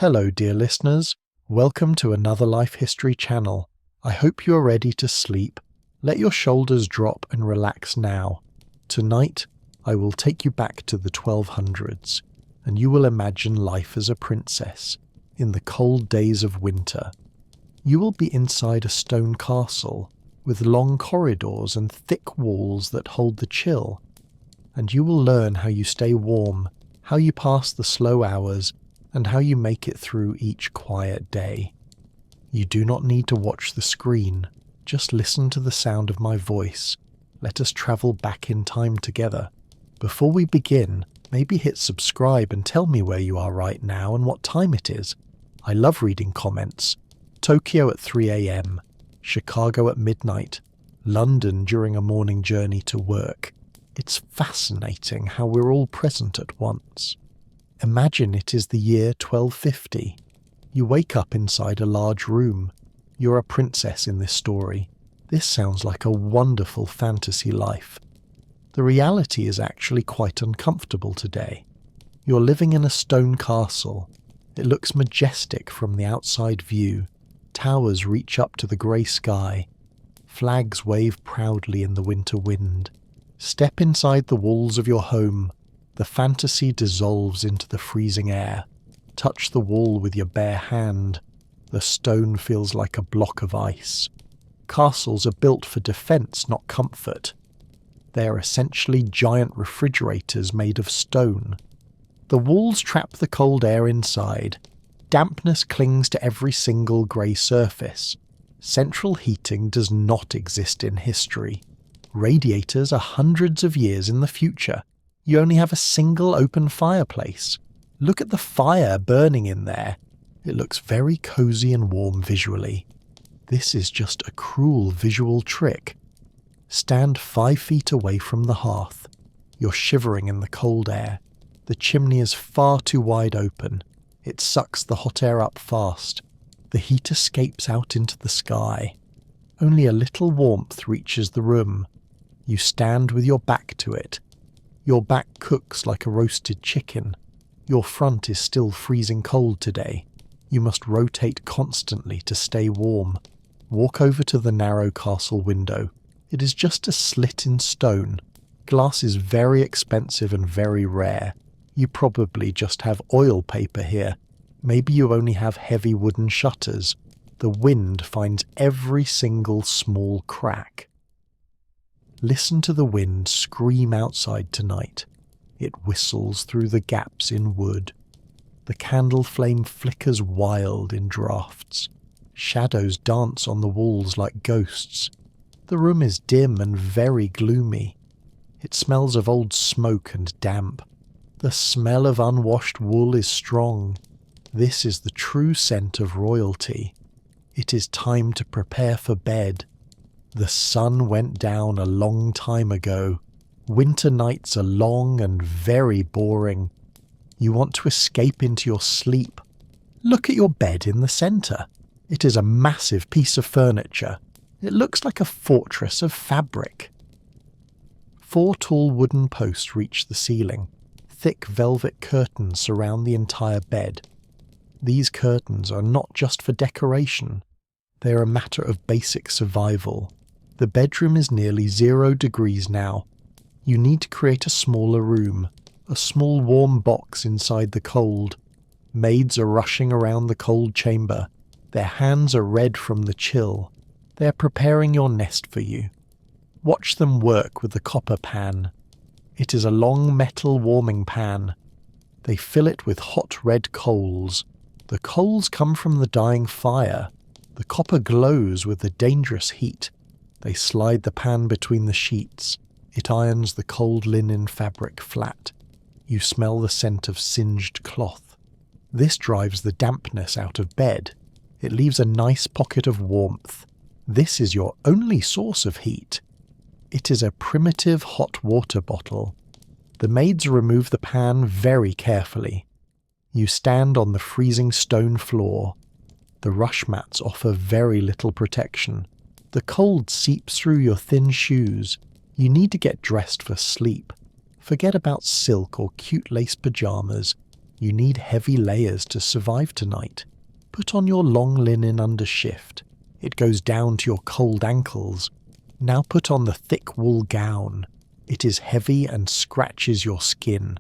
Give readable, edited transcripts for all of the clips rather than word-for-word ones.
Hello, dear listeners. Welcome to another Life History channel. I hope you are ready to sleep. Let your shoulders drop and relax now. Tonight, I will take you back to the 1200s, and you will imagine life as a princess in the cold days of winter. You will be inside a stone castle with long corridors and thick walls that hold the chill, and you will learn how you stay warm, how you pass the slow hours, and how you make it through each quiet day. You do not need to watch the screen, just listen to the sound of my voice. Let us travel back in time together. Before we begin, maybe hit subscribe and tell me where you are right now and what time it is. I love reading comments. Tokyo at 3 a.m, Chicago at midnight, London during a morning journey to work. It's fascinating how we're all present at once. Imagine it is the year 1250. You wake up inside a large room. You're a princess in this story. This sounds like a wonderful fantasy life. The reality is actually quite uncomfortable today. You're living in a stone castle. It looks majestic from the outside view. Towers reach up to the grey sky. Flags wave proudly in the winter wind. Step inside the walls of your home. The fantasy dissolves into the freezing air. Touch the wall with your bare hand. The stone feels like a block of ice. Castles are built for defense, not comfort. They are essentially giant refrigerators made of stone. The walls trap the cold air inside. Dampness clings to every single grey surface. Central heating does not exist in history. Radiators are hundreds of years in the future. You only have a single open fireplace. Look at the fire burning in there. It looks very cozy and warm visually. This is just a cruel visual trick. Stand 5 feet away from the hearth. You're shivering in the cold air. The chimney is far too wide open. It sucks the hot air up fast. The heat escapes out into the sky. Only a little warmth reaches the room. You stand with your back to it. Your back cooks like a roasted chicken. Your front is still freezing cold today. You must rotate constantly to stay warm. Walk over to the narrow castle window. It is just a slit in stone. Glass is very expensive and very rare. You probably just have oil paper here. Maybe you only have heavy wooden shutters. The wind finds every single small crack. Listen to the wind scream outside tonight. It whistles through the gaps in wood. The candle flame flickers wild in draughts. Shadows dance on the walls like ghosts. The room is dim and very gloomy. It smells of old smoke and damp. The smell of unwashed wool is strong. This is the true scent of royalty. It is time to prepare for bed. The sun went down a long time ago. Winter nights are long and very boring. You want to escape into your sleep. Look at your bed in the centre. It is a massive piece of furniture. It looks like a fortress of fabric. 4 tall wooden posts reach the ceiling. Thick velvet curtains surround the entire bed. These curtains are not just for decoration. They are a matter of basic survival. The bedroom is nearly 0 degrees now. You need to create a smaller room, a small warm box inside the cold. Maids are rushing around the cold chamber. Their hands are red from the chill. They are preparing your nest for you. Watch them work with the copper pan. It is a long metal warming pan. They fill it with hot red coals. The coals come from the dying fire. The copper glows with the dangerous heat. They slide the pan between the sheets. It irons the cold linen fabric flat. You smell the scent of singed cloth. This drives the dampness out of bed. It leaves a nice pocket of warmth. This is your only source of heat. It is a primitive hot water bottle. The maids remove the pan very carefully. You stand on the freezing stone floor. The rush mats offer very little protection. The cold seeps through your thin shoes. You need to get dressed for sleep. Forget about silk or cute lace pajamas. You need heavy layers to survive tonight. Put on your long linen undershift. It goes down to your cold ankles. Now put on the thick wool gown. It is heavy and scratches your skin.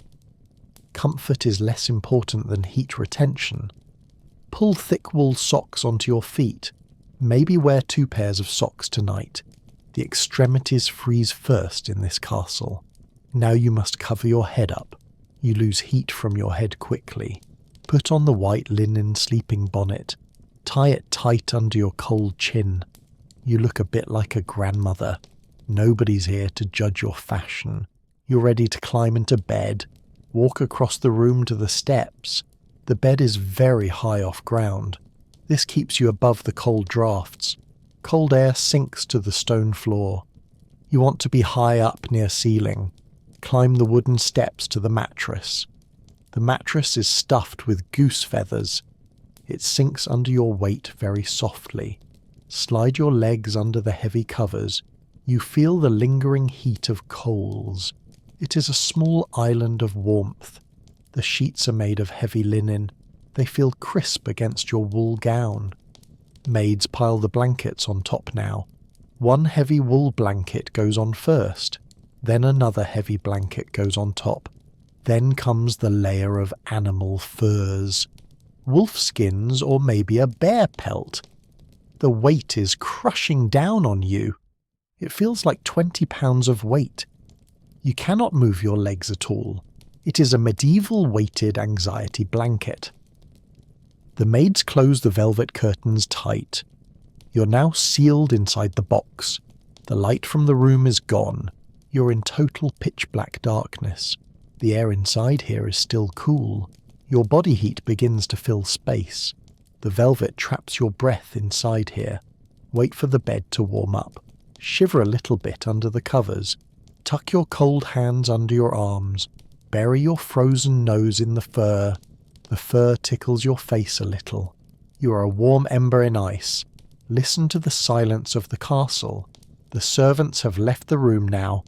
Comfort is less important than heat retention. Pull thick wool socks onto your feet. Maybe wear 2 pairs of socks tonight. The extremities freeze first in this castle. Now you must cover your head up. You lose heat from your head quickly. Put on the white linen sleeping bonnet. Tie it tight under your cold chin. You look a bit like a grandmother. Nobody's here to judge your fashion. You're ready to climb into bed. Walk across the room to the steps. The bed is very high off ground. This keeps you above the cold drafts. Cold air sinks to the stone floor. You want to be high up near ceiling. Climb the wooden steps to the mattress. The mattress is stuffed with goose feathers. It sinks under your weight very softly. Slide your legs under the heavy covers. You feel the lingering heat of coals. It is a small island of warmth. The sheets are made of heavy linen. They feel crisp against your wool gown. Maids pile the blankets on top now. One heavy wool blanket goes on first. Then another heavy blanket goes on top. Then comes the layer of animal furs. Wolf skins or maybe a bear pelt. The weight is crushing down on you. It feels like 20 pounds of weight. You cannot move your legs at all. It is a medieval weighted anxiety blanket. The maids close the velvet curtains tight. You're now sealed inside the box. The light from the room is gone. You're in total pitch-black darkness. The air inside here is still cool. Your body heat begins to fill space. The velvet traps your breath inside here. Wait for the bed to warm up. Shiver a little bit under the covers. Tuck your cold hands under your arms. Bury your frozen nose in the fur. The fur tickles your face a little. You are a warm ember in ice. Listen to the silence of the castle. The servants have left the room now.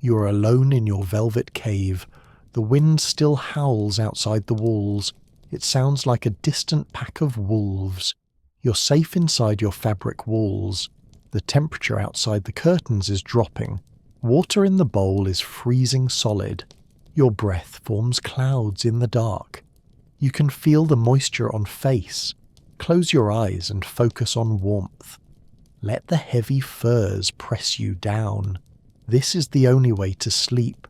You are alone in your velvet cave. The wind still howls outside the walls. It sounds like a distant pack of wolves. You're safe inside your fabric walls. The temperature outside the curtains is dropping. Water in the bowl is freezing solid. Your breath forms clouds in the dark. You can feel the moisture on face. Close your eyes and focus on warmth. Let the heavy furs press you down. This is the only way to sleep,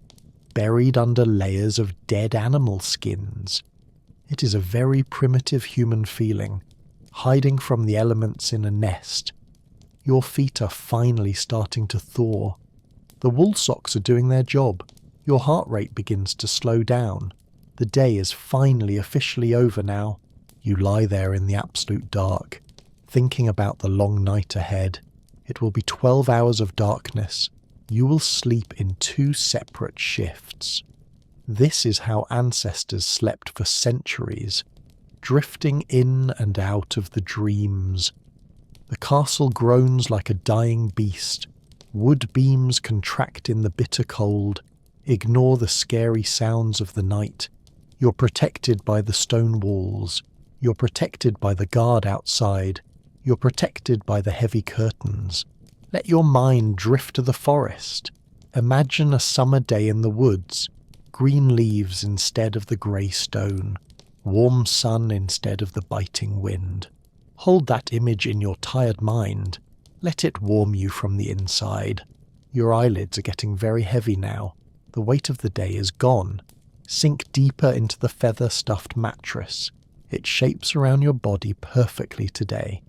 buried under layers of dead animal skins. It is a very primitive human feeling, hiding from the elements in a nest. Your feet are finally starting to thaw. The wool socks are doing their job. Your heart rate begins to slow down. The day is finally officially over now. You lie there in the absolute dark, thinking about the long night ahead. It will be 12 hours of darkness. You will sleep in 2 separate shifts. This is how ancestors slept for centuries, drifting in and out of the dreams. The castle groans like a dying beast. Wood beams contract in the bitter cold. Ignore the scary sounds of the night. You're protected by the stone walls. You're protected by the guard outside. You're protected by the heavy curtains. Let your mind drift to the forest. Imagine a summer day in the woods. Green leaves instead of the grey stone. Warm sun instead of the biting wind. Hold that image in your tired mind. Let it warm you from the inside. Your eyelids are getting very heavy now. The weight of the day is gone. Sink deeper into the feather-stuffed mattress. It shapes around your body perfectly today.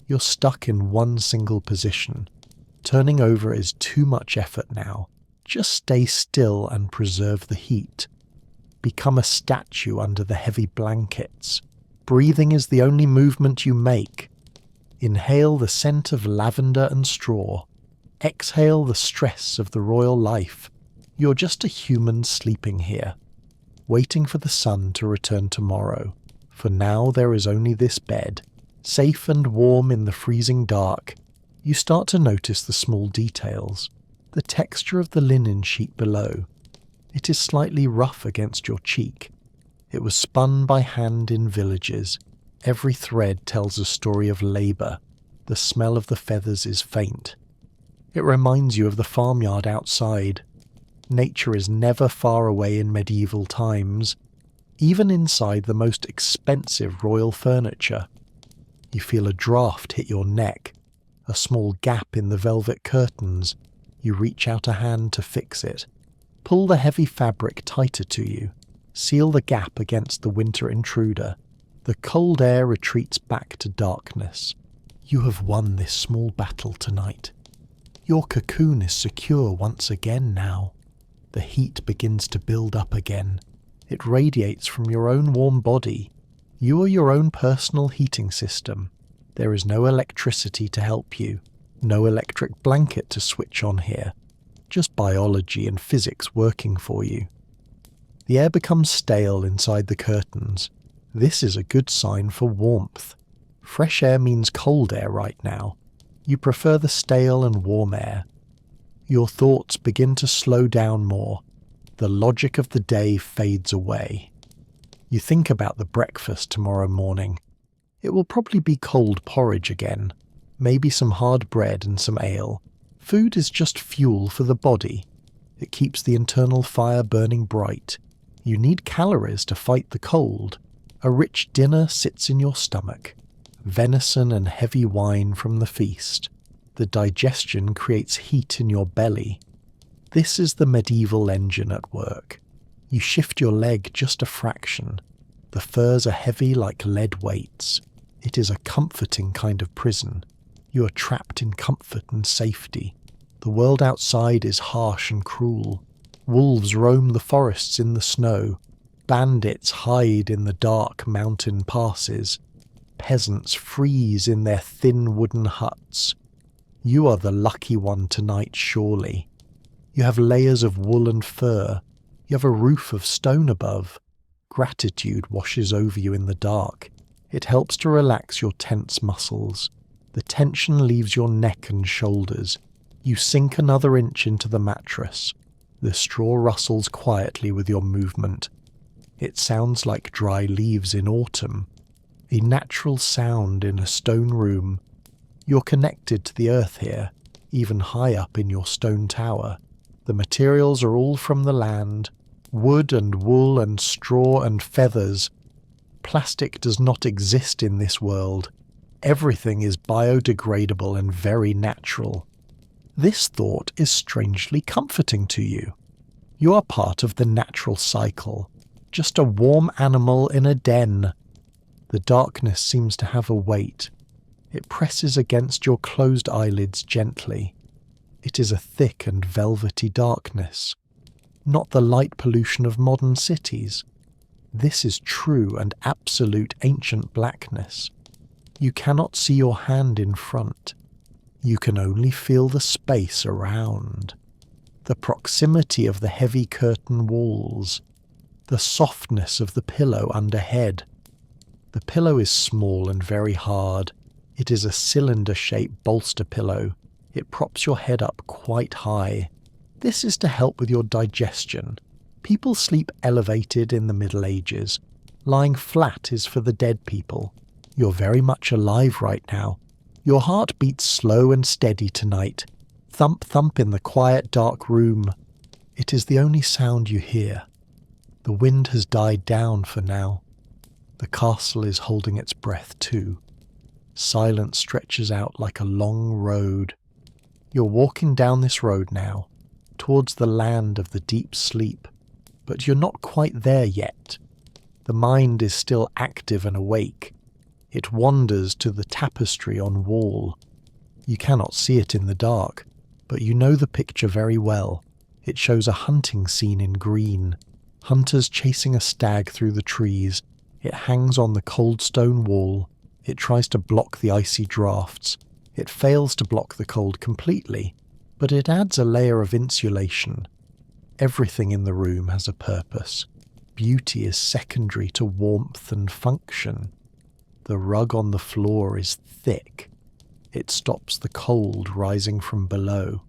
You're stuck in one single position. Turning over is too much effort now. Just stay still and preserve the heat. Become a statue under the heavy blankets. Breathing is the only movement you make. Inhale the scent of lavender and straw. Exhale the stress of the royal life. You're just a human sleeping here, waiting for the sun to return tomorrow. For now there is only this bed, safe and warm in the freezing dark. You start to notice the small details. The texture of the linen sheet below. It is slightly rough against your cheek. It was spun by hand in villages. Every thread tells a story of labour. The smell of the feathers is faint. It reminds you of the farmyard outside. Nature is never far away in medieval times, even inside the most expensive royal furniture. You feel a draught hit your neck, a small gap in the velvet curtains. You reach out a hand to fix it. Pull the heavy fabric tighter to you. Seal the gap against the winter intruder. The cold air retreats back to darkness. You have won this small battle tonight. Your cocoon is secure once again now. The heat begins to build up again. It radiates from your own warm body. You are your own personal heating system. There is no electricity to help you, no electric blanket to switch on here, just biology and physics working for you. The air becomes stale inside the curtains. This is a good sign for warmth. Fresh air means cold air right now. You prefer the stale and warm air. Your thoughts begin to slow down more. The logic of the day fades away. You think about the breakfast tomorrow morning. It will probably be cold porridge again, maybe some hard bread and some ale. Food is just fuel for the body. It keeps the internal fire burning bright. You need calories to fight the cold. A rich dinner sits in your stomach. Venison and heavy wine from the feast. The digestion creates heat in your belly. This is the medieval engine at work. You shift your leg just a fraction. The furs are heavy like lead weights. It is a comforting kind of prison. You are trapped in comfort and safety. The world outside is harsh and cruel. Wolves roam the forests in the snow. Bandits hide in the dark mountain passes. Peasants freeze in their thin wooden huts. You are the lucky one tonight, surely. You have layers of wool and fur. You have a roof of stone above. Gratitude washes over you in the dark. It helps to relax your tense muscles. The tension leaves your neck and shoulders. You sink another inch into the mattress. The straw rustles quietly with your movement. It sounds like dry leaves in autumn. A natural sound in a stone room. You're connected to the earth here, even high up in your stone tower. The materials are all from the land. Wood and wool and straw and feathers. Plastic does not exist in this world. Everything is biodegradable and very natural. This thought is strangely comforting to you. You are part of the natural cycle, just a warm animal in a den. The darkness seems to have a weight. It presses against your closed eyelids gently. It is a thick and velvety darkness, not the light pollution of modern cities. This is true and absolute ancient blackness. You cannot see your hand in front. You can only feel the space around. The proximity of the heavy curtain walls. The softness of the pillow underhead. The pillow is small and very hard. It is a cylinder-shaped bolster pillow. It props your head up quite high. This is to help with your digestion. People sleep elevated in the Middle Ages. Lying flat is for the dead people. You're very much alive right now. Your heart beats slow and steady tonight. Thump thump in the quiet dark room. It is the only sound you hear. The wind has died down for now. The castle is holding its breath too. Silence stretches out like a long road. You're walking down this road now, towards the land of the deep sleep, but you're not quite there yet. The mind is still active and awake. It wanders to the tapestry on wall. You cannot see it in the dark, but you know the picture very well. It shows a hunting scene in green. Hunters chasing a stag through the trees. It hangs on the cold stone wall. It tries to block the icy draughts. It fails to block the cold completely, but it adds a layer of insulation. Everything in the room has a purpose. Beauty is secondary to warmth and function. The rug on the floor is thick. It stops the cold rising from below.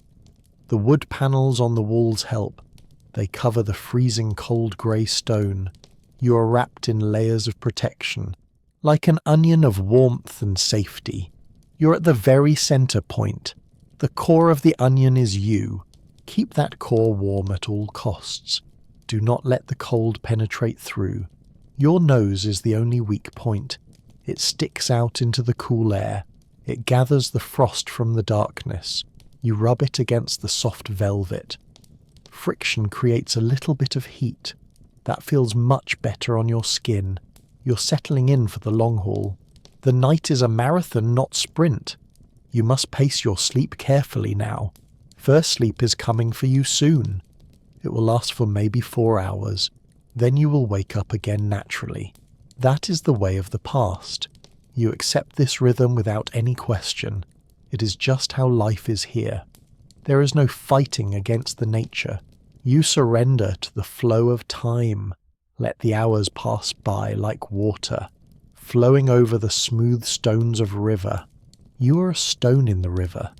The wood panels on the walls help. They cover the freezing cold grey stone. You are wrapped in layers of protection, like an onion of warmth and safety. You're at the very center point. The core of the onion is you. Keep that core warm at all costs. Do not let the cold penetrate through. Your nose is the only weak point. It sticks out into the cool air. It gathers the frost from the darkness. You rub it against the soft velvet. Friction creates a little bit of heat. That feels much better on your skin. You're settling in for the long haul. The night is a marathon, not sprint. You must pace your sleep carefully now. First sleep is coming for you soon. It will last for maybe 4 hours. Then you will wake up again naturally. That is the way of the past. You accept this rhythm without any question. It is just how life is here. There is no fighting against the nature. You surrender to the flow of time. Let the hours pass by like water, flowing over the smooth stones of a river. You are a stone in the river,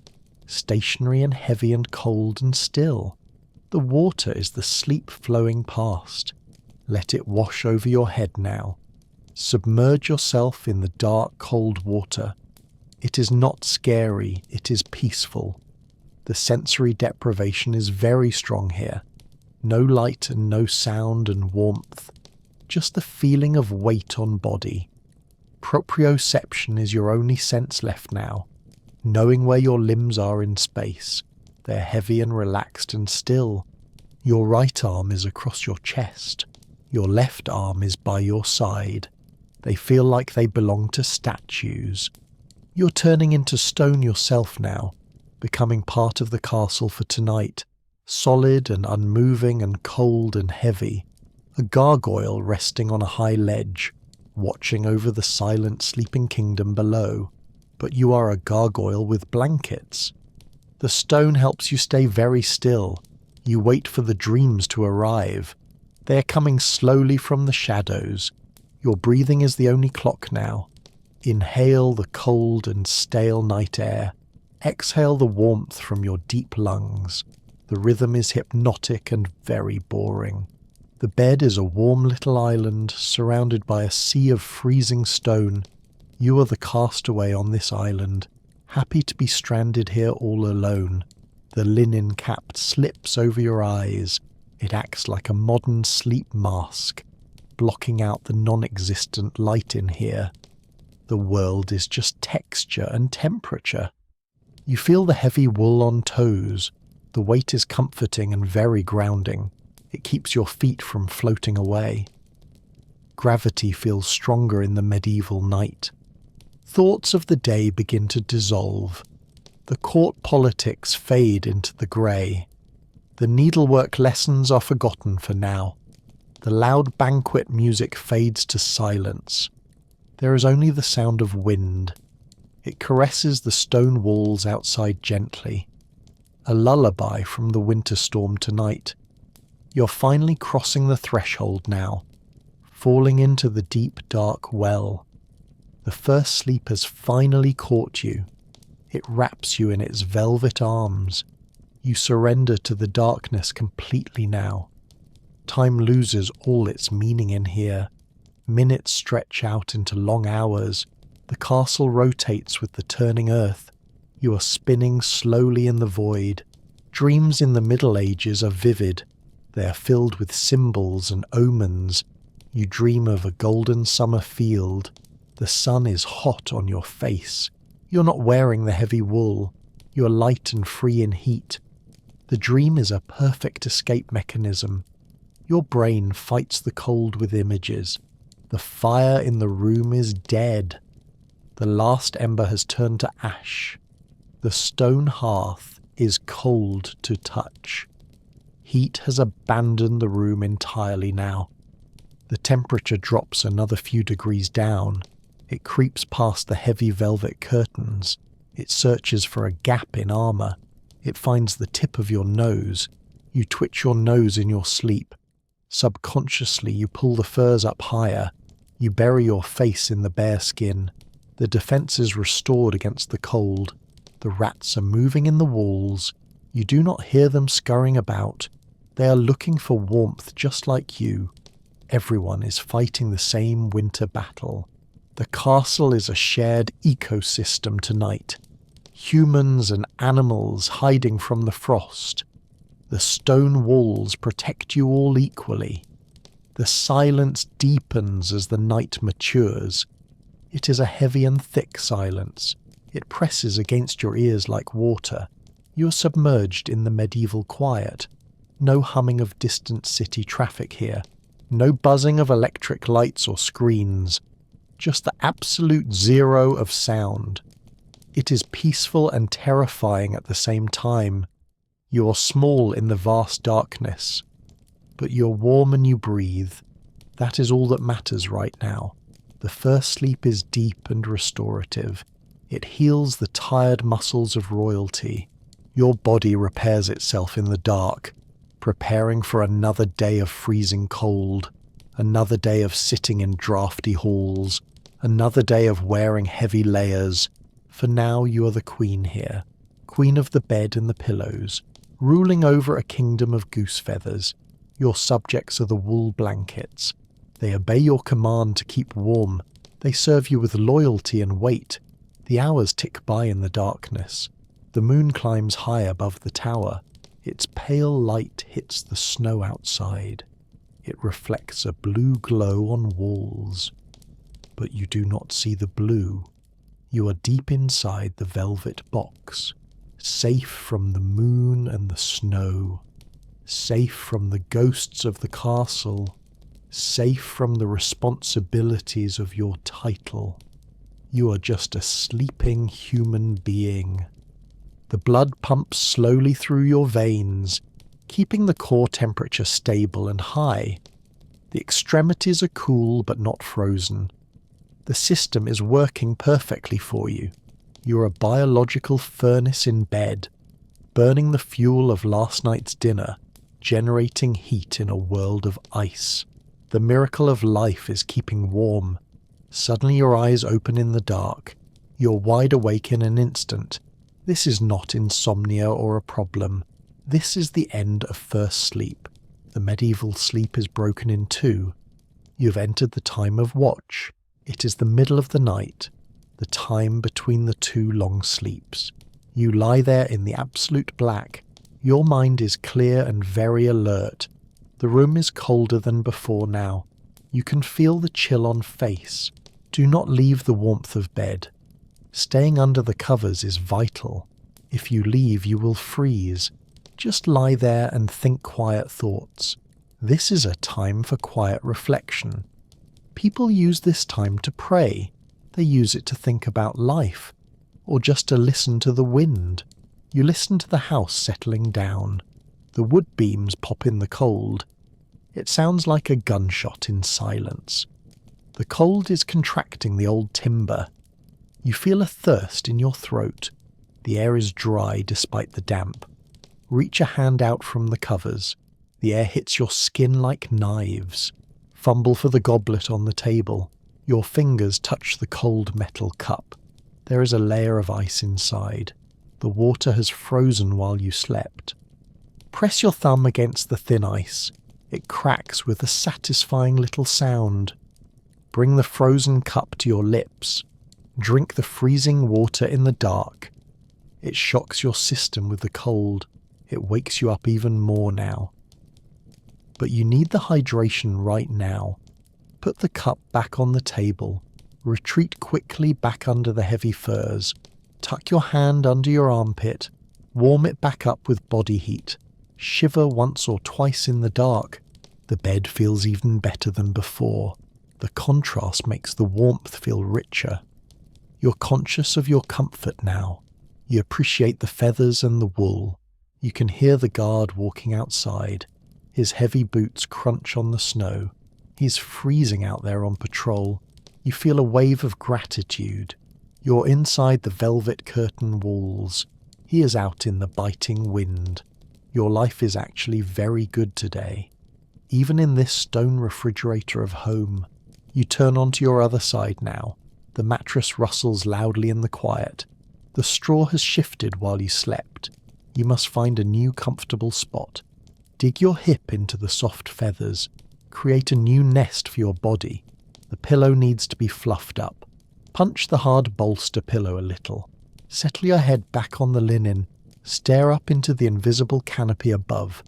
stationary and heavy and cold and still. The water is the sleep flowing past. Let it wash over your head now. Submerge yourself in the dark, cold water. It is not scary, it is peaceful. The sensory deprivation is very strong here. No light and no sound and warmth. Just the feeling of weight on body. Proprioception is your only sense left now. Knowing where your limbs are in space. They're heavy and relaxed and still. Your right arm is across your chest. Your left arm is by your side. They feel like they belong to statues. You're turning into stone yourself now, becoming part of the castle for tonight, solid and unmoving and cold and heavy, a gargoyle resting on a high ledge, watching over the silent sleeping kingdom below. But you are a gargoyle with blankets. The stone helps you stay very still. You wait for the dreams to arrive. They are coming slowly from the shadows. Your breathing is the only clock now. Inhale the cold and stale night air. Exhale the warmth from your deep lungs. The rhythm is hypnotic and very boring. The bed is a warm little island surrounded by a sea of freezing stone. You are the castaway on this island, happy to be stranded here all alone. The linen cap slips over your eyes. It acts like a modern sleep mask, blocking out the non-existent light in here. The world is just texture and temperature. You feel the heavy wool on toes. The weight is comforting and very grounding. It keeps your feet from floating away. Gravity feels stronger in the medieval night. Thoughts of the day begin to dissolve. The court politics fade into the grey. The needlework lessons are forgotten for now. The loud banquet music fades to silence. There is only the sound of wind. It caresses the stone walls outside gently. A lullaby from the winter storm tonight. You're finally crossing the threshold now, falling into the deep, dark well. The first sleep has finally caught you. It wraps you in its velvet arms. You surrender to the darkness completely now. Time loses all its meaning in here. Minutes stretch out into long hours. The castle rotates with the turning earth. You are spinning slowly in the void. Dreams in the Middle Ages are vivid. They are filled with symbols and omens. You dream of a golden summer field. The sun is hot on your face. You're not wearing the heavy wool. You are light and free in heat. The dream is a perfect escape mechanism. Your brain fights the cold with images. The fire in the room is dead. The last ember has turned to ash. The stone hearth is cold to touch. Heat has abandoned the room entirely now. The temperature drops another few degrees down. It creeps past the heavy velvet curtains. It searches for a gap in armour. It finds the tip of your nose. You twitch your nose in your sleep. Subconsciously you pull the furs up higher. You bury your face in the bare skin. The defence is restored against the cold. The rats are moving in the walls. You do not hear them scurrying about. They are looking for warmth just like you. Everyone is fighting the same winter battle. The castle is a shared ecosystem tonight. Humans and animals hiding from the frost. The stone walls protect you all equally. The silence deepens as the night matures. It is a heavy and thick silence. It presses against your ears like water. You are submerged in the medieval quiet. No humming of distant city traffic here. No buzzing of electric lights or screens. Just the absolute zero of sound. It is peaceful and terrifying at the same time. You are small in the vast darkness, but you're warm and you breathe. That is all that matters right now. The first sleep is deep and restorative. It heals the tired muscles of royalty. Your body repairs itself in the dark, preparing for another day of freezing cold, another day of sitting in drafty halls, another day of wearing heavy layers. For now you are the queen here, queen of the bed and the pillows, ruling over a kingdom of goose feathers. Your subjects are the wool blankets. They obey your command to keep warm. They serve you with loyalty and wait. The hours tick by in the darkness. The moon climbs high above the tower. Its pale light hits the snow outside. It reflects a blue glow on walls. But you do not see the blue. You are deep inside the velvet box, safe from the moon and the snow, safe from the ghosts of the castle, safe from the responsibilities of your title. You are just a sleeping human being. The blood pumps slowly through your veins, keeping the core temperature stable and high. The extremities are cool but not frozen. The system is working perfectly for you. You're a biological furnace in bed, burning the fuel of last night's dinner, generating heat in a world of ice. The miracle of life is keeping warm. Suddenly your eyes open in the dark. You're wide awake in an instant. This is not insomnia or a problem. This is the end of first sleep. The medieval sleep is broken in two. You've entered the time of watch. It is the middle of the night, the time between the two long sleeps. You lie there in the absolute black. Your mind is clear and very alert. The room is colder than before now. You can feel the chill on face. Do not leave the warmth of bed. Staying under the covers is vital. If you leave, you will freeze. Just lie there and think quiet thoughts. This is a time for quiet reflection. People use this time to pray. They use it to think about life, or just to listen to the wind. You listen to the house settling down. The wood beams pop in the cold. It sounds like a gunshot in silence. The cold is contracting the old timber. You feel a thirst in your throat. The air is dry despite the damp. Reach a hand out from the covers. The air hits your skin like knives. Fumble for the goblet on the table. Your fingers touch the cold metal cup. There is a layer of ice inside. The water has frozen while you slept. Press your thumb against the thin ice. It cracks with a satisfying little sound. Bring the frozen cup to your lips. Drink the freezing water in the dark. It shocks your system with the cold. It wakes you up even more now. But you need the hydration right now. Put the cup back on the table. Retreat quickly back under the heavy furs. Tuck your hand under your armpit. Warm it back up with body heat. Shiver once or twice in the dark. The bed feels even better than before. The contrast makes the warmth feel richer. You're conscious of your comfort now. You appreciate the feathers and the wool. You can hear the guard walking outside. His heavy boots crunch on the snow. He's freezing out there on patrol. You feel a wave of gratitude. You're inside the velvet curtain walls. He is out in the biting wind. Your life is actually very good today. Even in this stone refrigerator of home. You turn onto your other side now. The mattress rustles loudly in the quiet. The straw has shifted while you slept. You must find a new comfortable spot. Dig your hip into the soft feathers. Create a new nest for your body. The pillow needs to be fluffed up. Punch the hard bolster pillow a little. Settle your head back on the linen. Stare up into the invisible canopy above.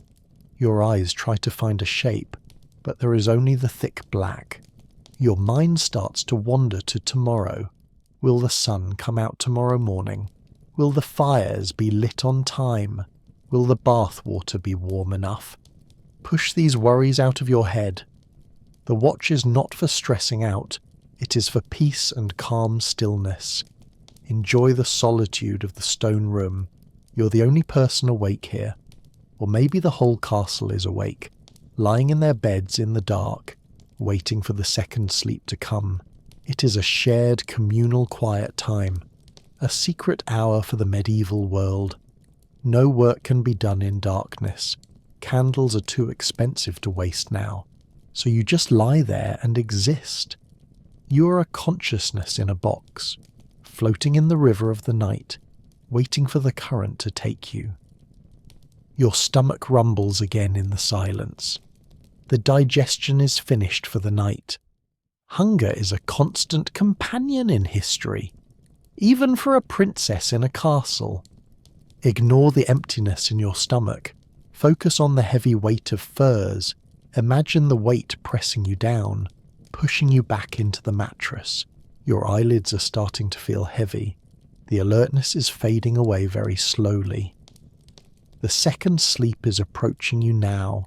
Your eyes try to find a shape, but there is only the thick black. Your mind starts to wander to tomorrow. Will the sun come out tomorrow morning? Will the fires be lit on time? Will the bath water be warm enough? Push these worries out of your head. The watch is not for stressing out. It is for peace and calm stillness. Enjoy the solitude of the stone room. You're the only person awake here. Or maybe the whole castle is awake, lying in their beds in the dark, waiting for the second sleep to come. It is a shared communal quiet time, a secret hour for the medieval world. No work can be done in darkness. Candles are too expensive to waste now, so you just lie there and exist. You are a consciousness in a box, floating in the river of the night, waiting for the current to take you. Your stomach rumbles again in the silence. The digestion is finished for the night. Hunger is a constant companion in history, even for a princess in a castle. Ignore the emptiness in your stomach. Focus on the heavy weight of furs. Imagine the weight pressing you down, pushing you back into the mattress. Your eyelids are starting to feel heavy. The alertness is fading away very slowly. The second sleep is approaching you now.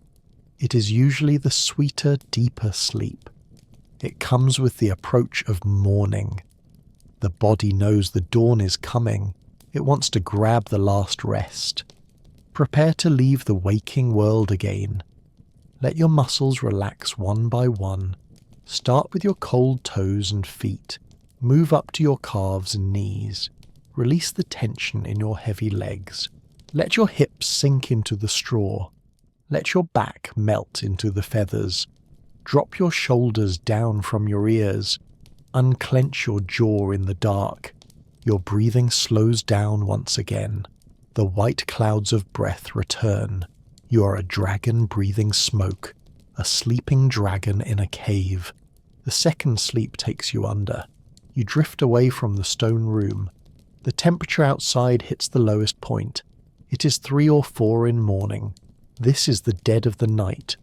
It is usually the sweeter, deeper sleep. It comes with the approach of morning. The body knows the dawn is coming. It wants to grab the last rest. Prepare to leave the waking world again. Let your muscles relax one by one. Start with your cold toes and feet. Move up to your calves and knees. Release the tension in your heavy legs. Let your hips sink into the straw. Let your back melt into the feathers. Drop your shoulders down from your ears. Unclench your jaw in the dark. Your breathing slows down once again. The white clouds of breath return. You are a dragon breathing smoke, a sleeping dragon in a cave. The second sleep takes you under. You drift away from the stone room. The temperature outside hits the lowest point. It is 3 or 4 in morning. This is the dead of the night,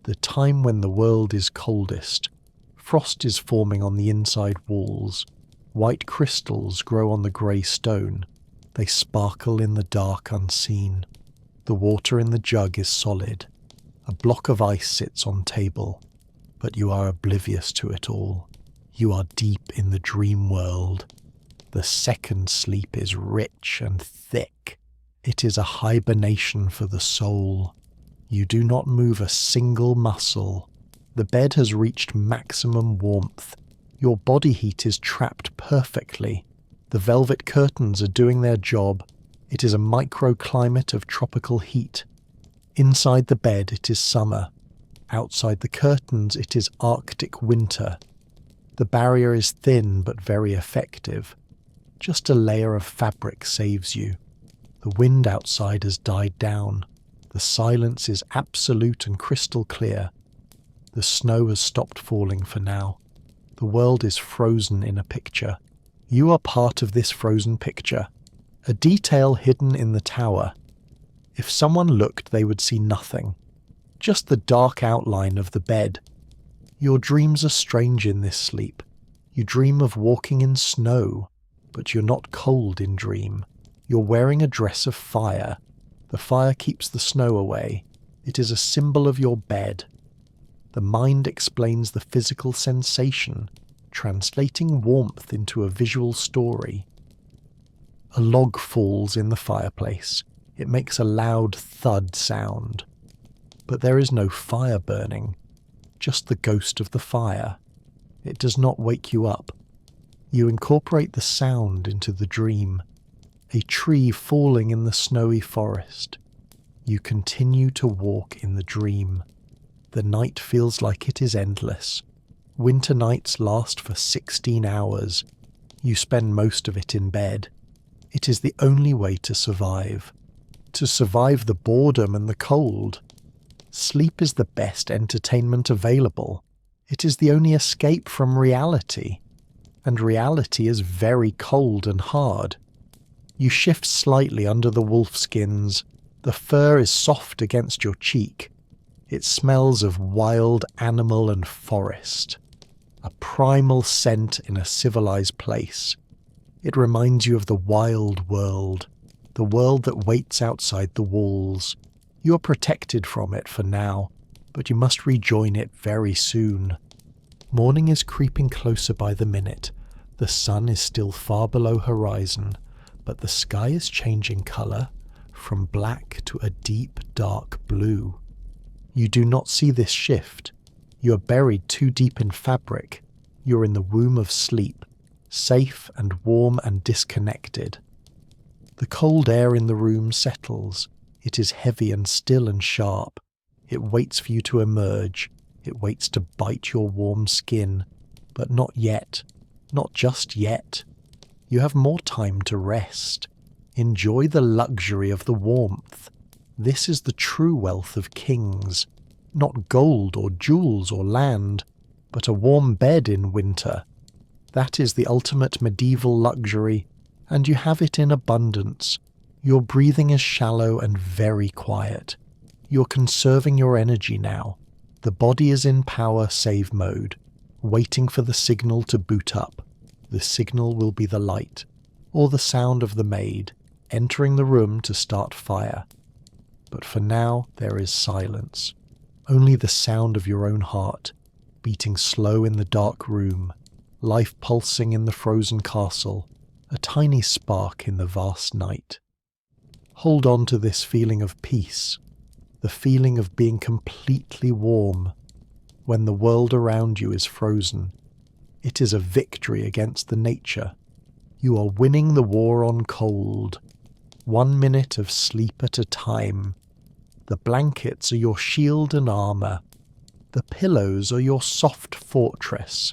the time when the world is coldest. Frost is forming on the inside walls. White crystals grow on the grey stone. They sparkle in the dark unseen. The water in the jug is solid. A block of ice sits on table, but you are oblivious to it all. You are deep in the dream world. The second sleep is rich and thick. It is a hibernation for the soul. You do not move a single muscle. The bed has reached maximum warmth. Your body heat is trapped perfectly. The velvet curtains are doing their job. It is a microclimate of tropical heat. Inside the bed it is summer. Outside the curtains it is Arctic winter. The barrier is thin but very effective. Just a layer of fabric saves you. The wind outside has died down. The silence is absolute and crystal clear. The snow has stopped falling for now. The world is frozen in a picture. You are part of this frozen picture, a detail hidden in the tower. If someone looked, they would see nothing, just the dark outline of the bed. Your dreams are strange in this sleep. You dream of walking in snow, but you're not cold in dream. You're wearing a dress of fire. The fire keeps the snow away. It is a symbol of your bed. The mind explains the physical sensation, translating warmth into a visual story. A log falls in the fireplace. It makes a loud thud sound. But there is no fire burning, just the ghost of the fire. It does not wake you up. You incorporate the sound into the dream. A tree falling in the snowy forest. You continue to walk in the dream. The night feels like it is endless. Winter nights last for 16 hours. You spend most of it in bed. It is the only way to survive. To survive the boredom and the cold. Sleep is the best entertainment available. It is the only escape from reality. And reality is very cold and hard. You shift slightly under the wolfskins. The fur is soft against your cheek. It smells of wild animal and forest. A primal scent in a civilized place. It reminds you of the wild world, the world that waits outside the walls. You are protected from it for now, but you must rejoin it very soon. Morning is creeping closer by the minute. The sun is still far below horizon, but the sky is changing colour from black to a deep dark blue. You do not see this shift. You are buried too deep in fabric. You are in the womb of sleep, safe and warm and disconnected. The cold air in the room settles. It is heavy and still and sharp. It waits for you to emerge. It waits to bite your warm skin. But not yet. Not just yet. You have more time to rest. Enjoy the luxury of the warmth. This is the true wealth of kings. Not gold or jewels or land, but a warm bed in winter. That is the ultimate medieval luxury, and you have it in abundance. Your breathing is shallow and very quiet. You're conserving your energy now. The body is in power save mode, waiting for the signal to boot up. The signal will be the light, or the sound of the maid entering the room to start fire. But for now there is silence. Only the sound of your own heart, beating slow in the dark room, life pulsing in the frozen castle, a tiny spark in the vast night. Hold on to this feeling of peace, the feeling of being completely warm when the world around you is frozen. It is a victory against the nature. You are winning the war on cold. 1 minute of sleep at a time. The blankets are your shield and armour. The pillows are your soft fortress.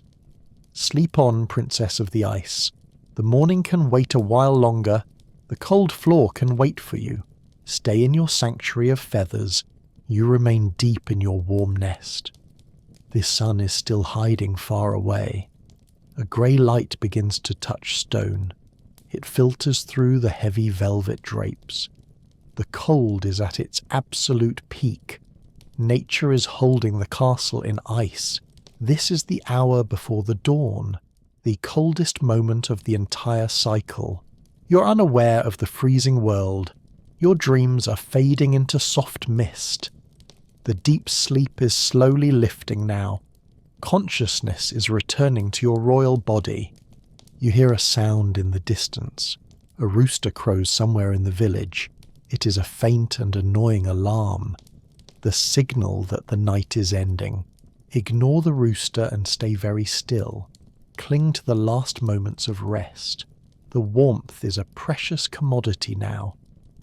Sleep on, Princess of the Ice. The morning can wait a while longer. The cold floor can wait for you. Stay in your sanctuary of feathers. You remain deep in your warm nest. The sun is still hiding far away. A grey light begins to touch stone. It filters through the heavy velvet drapes. The cold is at its absolute peak. Nature is holding the castle in ice. This is the hour before the dawn, the coldest moment of the entire cycle. You're unaware of the freezing world. Your dreams are fading into soft mist. The deep sleep is slowly lifting now. Consciousness is returning to your royal body. You hear a sound in the distance. A rooster crows somewhere in the village. It is a faint and annoying alarm. The signal that the night is ending. Ignore the rooster and stay very still. Cling to the last moments of rest. The warmth is a precious commodity now.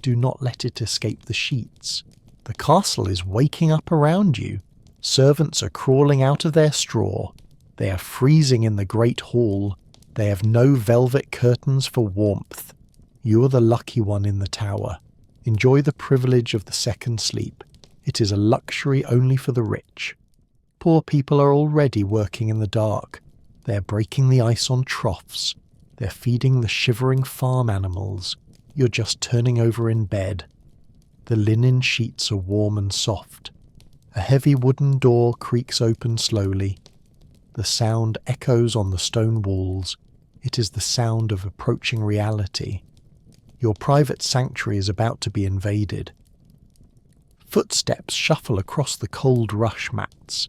Do not let it escape the sheets. The castle is waking up around you. Servants are crawling out of their straw. They are freezing in the great hall. They have no velvet curtains for warmth. You are the lucky one in the tower. Enjoy the privilege of the second sleep. It is a luxury only for the rich. Poor people are already working in the dark. They are breaking the ice on troughs. They're feeding the shivering farm animals. You're just turning over in bed. The linen sheets are warm and soft. A heavy wooden door creaks open slowly. The sound echoes on the stone walls. It is the sound of approaching reality. Your private sanctuary is about to be invaded. Footsteps shuffle across the cold rush mats.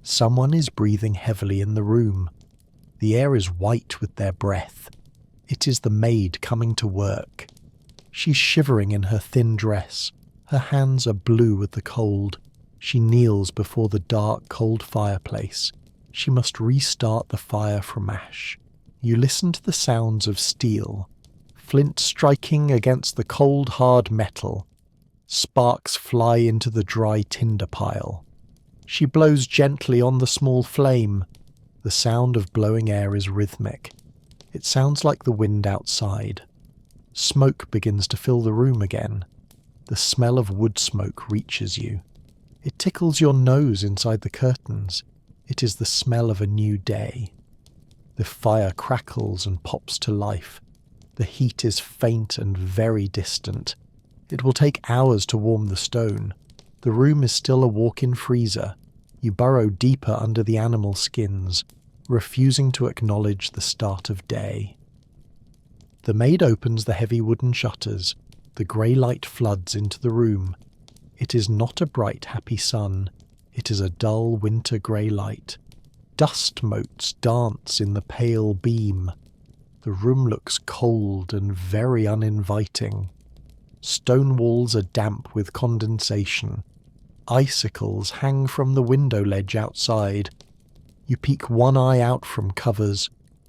Someone is breathing heavily in the room. The air is white with their breath. It is the maid coming to work. She's shivering in her thin dress. Her hands are blue with the cold. She kneels before the dark, cold fireplace. She must restart the fire from ash. You listen to the sounds of steel. Flint striking against the cold, hard metal. Sparks fly into the dry tinder pile. She blows gently on the small flame. The sound of blowing air is rhythmic. It sounds like the wind outside. Smoke begins to fill the room again. The smell of wood smoke reaches you. It tickles your nose inside the curtains. It is the smell of a new day. The fire crackles and pops to life. The heat is faint and very distant. It will take hours to warm the stone. The room is still a walk-in freezer. You burrow deeper under the animal skins, refusing to acknowledge the start of day. The maid opens the heavy wooden shutters. The grey light floods into the room. It is not a bright, happy sun. It is a dull winter grey light. Dust motes dance in the pale beam. The room looks cold and very uninviting. Stone walls are damp with condensation. Icicles hang from the window ledge outside. You peek one eye out from covers.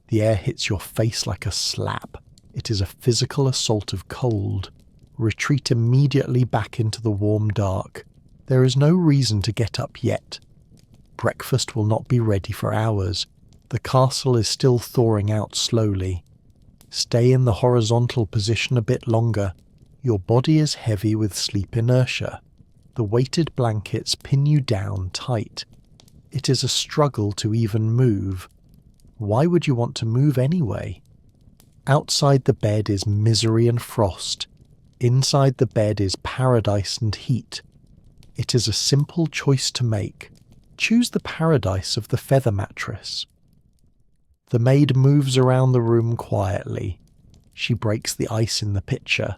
The air hits your face like a slap. It is a physical assault of cold. Retreat immediately back into the warm dark. There is no reason to get up yet. Breakfast will not be ready for hours. The castle is still thawing out slowly. Stay in the horizontal position a bit longer. Your body is heavy with sleep inertia. The weighted blankets pin you down tight. It is a struggle to even move. Why would you want to move anyway? Outside the bed is misery and frost. Inside the bed is paradise and heat. It is a simple choice to make. Choose the paradise of the feather mattress. The maid moves around the room quietly. She breaks the ice in the pitcher.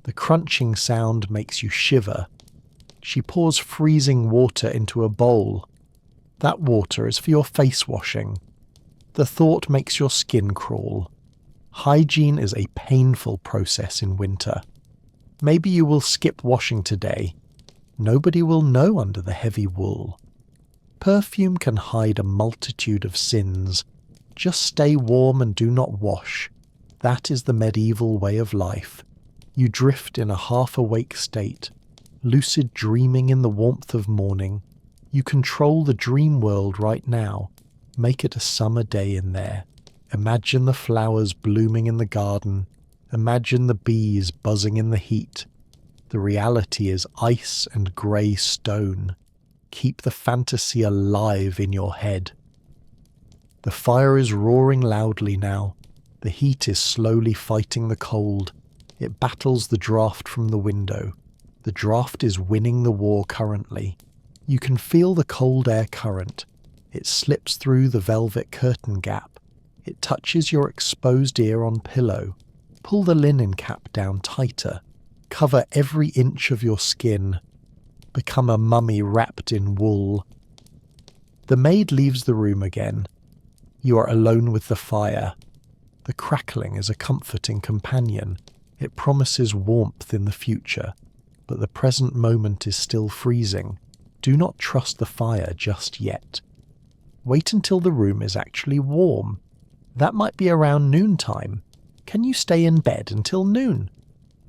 The crunching sound makes you shiver. She pours freezing water into a bowl. That water is for your face washing. The thought makes your skin crawl. Hygiene is a painful process in winter. Maybe you will skip washing today. Nobody will know under the heavy wool. Perfume can hide a multitude of sins. Just stay warm and do not wash. That is the medieval way of life. You drift in a half-awake state, lucid dreaming in the warmth of morning. You control the dream world right now. Make it a summer day in there. Imagine the flowers blooming in the garden. Imagine the bees buzzing in the heat. The reality is ice and grey stone. Keep the fantasy alive in your head. The fire is roaring loudly now. The heat is slowly fighting the cold. It battles the draft from the window. The draft is winning the war currently. You can feel the cold air current. It slips through the velvet curtain gap. It touches your exposed ear on pillow. Pull the linen cap down tighter. Cover every inch of your skin. Become a mummy wrapped in wool. The maid leaves the room again. You are alone with the fire. The crackling is a comforting companion. It promises warmth in the future, but the present moment is still freezing. Do not trust the fire just yet. Wait until the room is actually warm. That might be around noontime. Can you stay in bed until noon?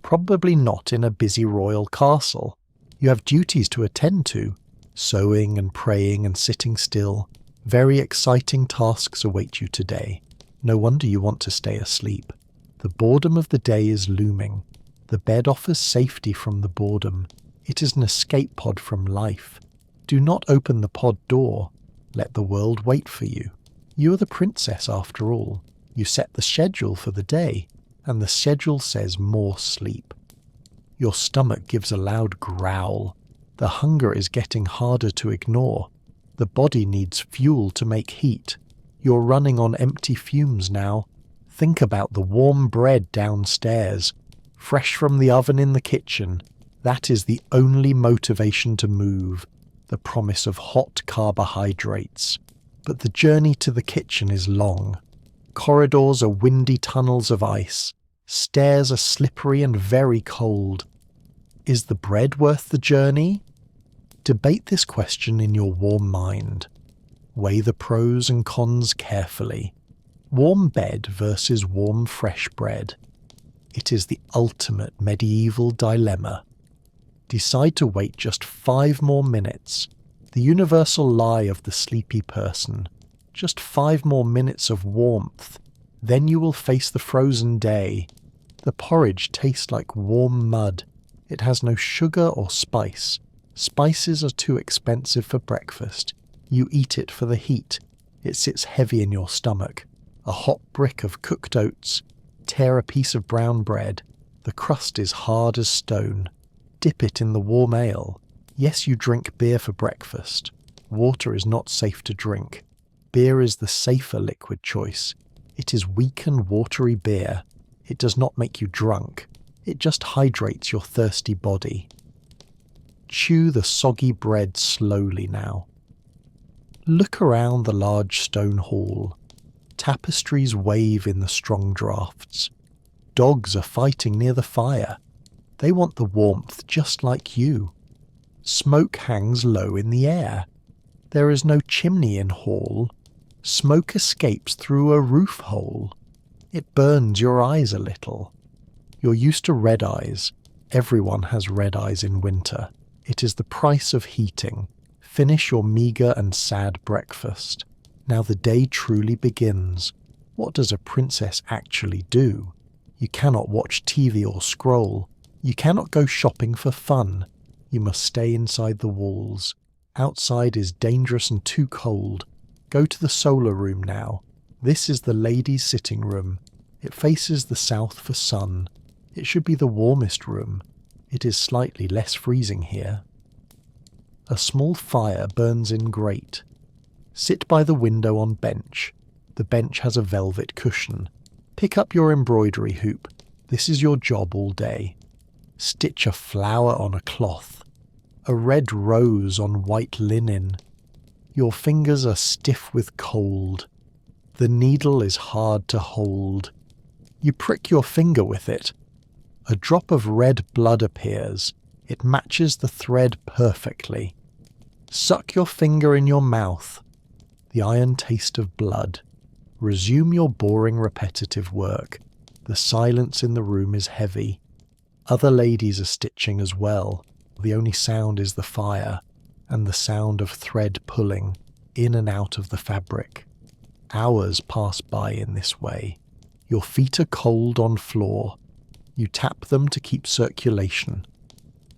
Probably not in a busy royal castle. You have duties to attend to. Sewing and praying and sitting still. Very exciting tasks await you today. No wonder you want to stay asleep. The boredom of the day is looming. The bed offers safety from the boredom. It is an escape pod from life. Do not open the pod door. Let the world wait for you. You are the princess after all. You set the schedule for the day, and the schedule says more sleep. Your stomach gives a loud growl. The hunger is getting harder to ignore. The body needs fuel to make heat. You're running on empty fumes now. Think about the warm bread downstairs, fresh from the oven in the kitchen. That is the only motivation to move, the promise of hot carbohydrates. But the journey to the kitchen is long. Corridors are windy tunnels of ice. Stairs are slippery and very cold. Is the bread worth the journey? Debate this question in your warm mind. Weigh the pros and cons carefully. Warm bed versus warm fresh bread. It is the ultimate medieval dilemma. Decide to wait just 5 more minutes. The universal lie of the sleepy person. Just 5 more minutes of warmth. Then you will face the frozen day. The porridge tastes like warm mud. It has no sugar or spice. Spices are too expensive for breakfast. You eat it for the heat. It sits heavy in your stomach. A hot brick of cooked oats. Tear a piece of brown bread. The crust is hard as stone. Dip it in the warm ale. Yes, you drink beer for breakfast. Water is not safe to drink. Beer is the safer liquid choice. It is weak and watery beer. It does not make you drunk. It just hydrates your thirsty body. Chew the soggy bread slowly now. Look around the large stone hall. Tapestries wave in the strong draughts. Dogs are fighting near the fire. They want the warmth just like you. Smoke hangs low in the air. There is no chimney in hall. Smoke escapes through a roof hole. It burns your eyes a little. You're used to red eyes. Everyone has red eyes in winter. It is the price of heating. Finish your meagre and sad breakfast. Now the day truly begins. What does a princess actually do? You cannot watch TV or scroll. You cannot go shopping for fun. You must stay inside the walls. Outside is dangerous and too cold. Go to the solar room now. This is the ladies' sitting room. It faces the south for sun. It should be the warmest room. It is slightly less freezing here. A small fire burns in grate. Sit by the window on bench. The bench has a velvet cushion. Pick up your embroidery hoop. This is your job all day. Stitch a flower on a cloth. A red rose on white linen. Your fingers are stiff with cold. The needle is hard to hold. You prick your finger with it. A drop of red blood appears. It matches the thread perfectly. Suck your finger in your mouth. The iron taste of blood. Resume your boring repetitive work. The silence in the room is heavy. Other ladies are stitching as well. The only sound is the fire, and the sound of thread pulling in and out of the fabric. Hours pass by in this way. Your feet are cold on floor. You tap them to keep circulation.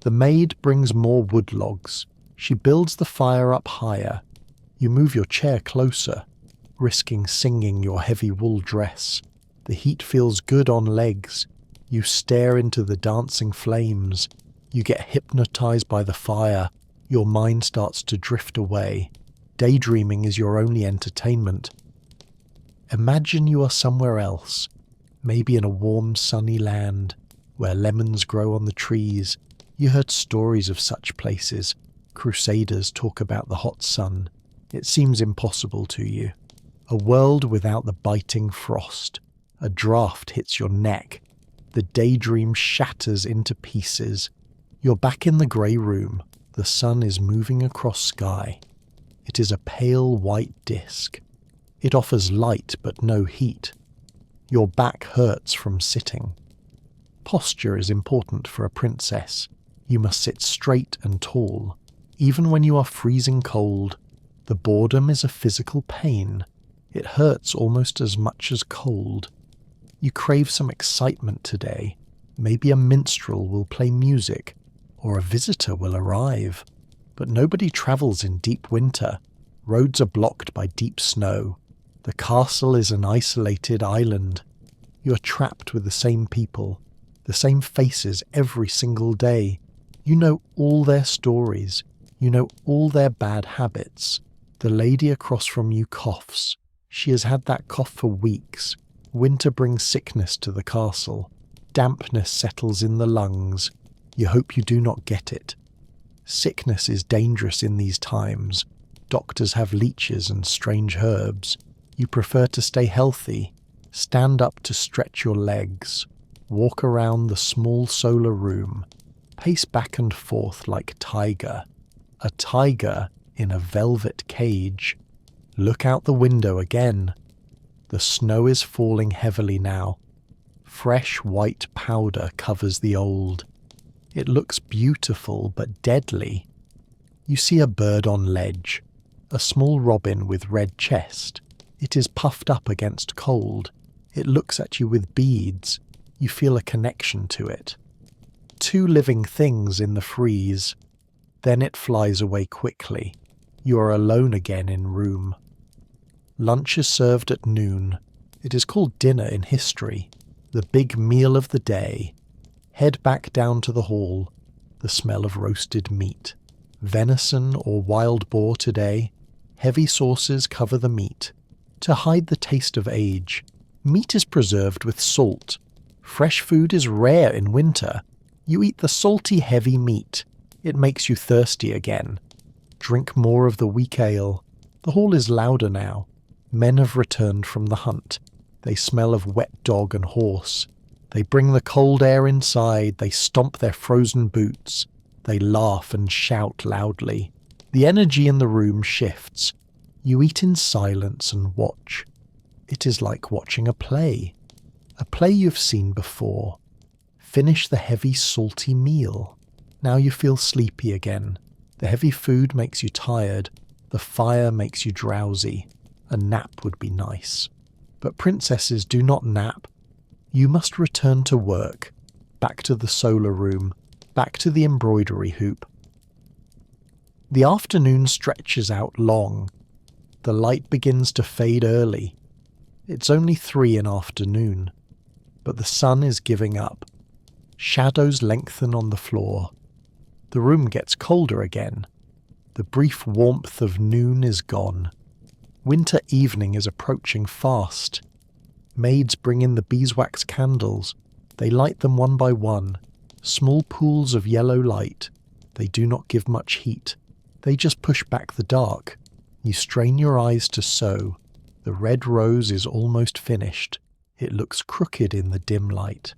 The maid brings more wood logs. She builds the fire up higher. You move your chair closer, risking singing your heavy wool dress. The heat feels good on legs. You stare into the dancing flames. You get hypnotized by the fire. Your mind starts to drift away. Daydreaming is your only entertainment. Imagine you are somewhere else, maybe in a warm, sunny land, where lemons grow on the trees. You heard stories of such places. Crusaders talk about the hot sun. It seems impossible to you. A world without the biting frost. A draft hits your neck. The daydream shatters into pieces. You're back in the grey room. The sun is moving across sky. It is a pale white disk. It offers light but no heat. Your back hurts from sitting. Posture is important for a princess. You must sit straight and tall. Even when you are freezing cold, the boredom is a physical pain. It hurts almost as much as cold. You crave some excitement today. Maybe a minstrel will play music, or a visitor will arrive. But nobody travels in deep winter. Roads are blocked by deep snow. The castle is an isolated island. You are trapped with the same people, the same faces every single day. You know all their stories. You know all their bad habits. The lady across from you coughs. She has had that cough for weeks. Winter brings sickness to the castle. Dampness settles in the lungs. You hope you do not get it. Sickness is dangerous in these times. Doctors have leeches and strange herbs. You prefer to stay healthy. Stand up to stretch your legs. Walk around the small solar room. Pace back and forth like tiger. A tiger in a velvet cage. Look out the window again. The snow is falling heavily now. Fresh white powder covers the old. It looks beautiful but deadly. You see a bird on ledge. A small robin with red chest. It is puffed up against cold. It looks at you with beads. You feel a connection to it. Two living things in the freeze. Then it flies away quickly. You are alone again in room. Lunch is served at noon. It is called dinner in history, the big meal of the day. Head back down to the hall. The smell of roasted meat. Venison or wild boar today. Heavy sauces cover the meat. To hide the taste of age, meat is preserved with salt. Fresh food is rare in winter. You eat the salty, heavy meat. It makes you thirsty again. Drink more of the weak ale. The hall is louder now. Men have returned from the hunt. They smell of wet dog and horse. They bring the cold air inside. They stomp their frozen boots. They laugh and shout loudly. The energy in the room shifts. You eat in silence and watch. It is like watching a play you've seen before. Finish the heavy, salty meal. Now you feel sleepy again. The heavy food makes you tired. The fire makes you drowsy. A nap would be nice. But princesses do not nap. You must return to work. Back to the solar room. Back to the embroidery hoop. The afternoon stretches out long. The light begins to fade early. It's only 3 in afternoon. But the sun is giving up. Shadows lengthen on the floor. The room gets colder again. The brief warmth of noon is gone. Winter evening is approaching fast. Maids bring in the beeswax candles. They light them one by one. Small pools of yellow light. They do not give much heat. They just push back the dark. You strain your eyes to sew. The red rose is almost finished. It looks crooked in the dim light.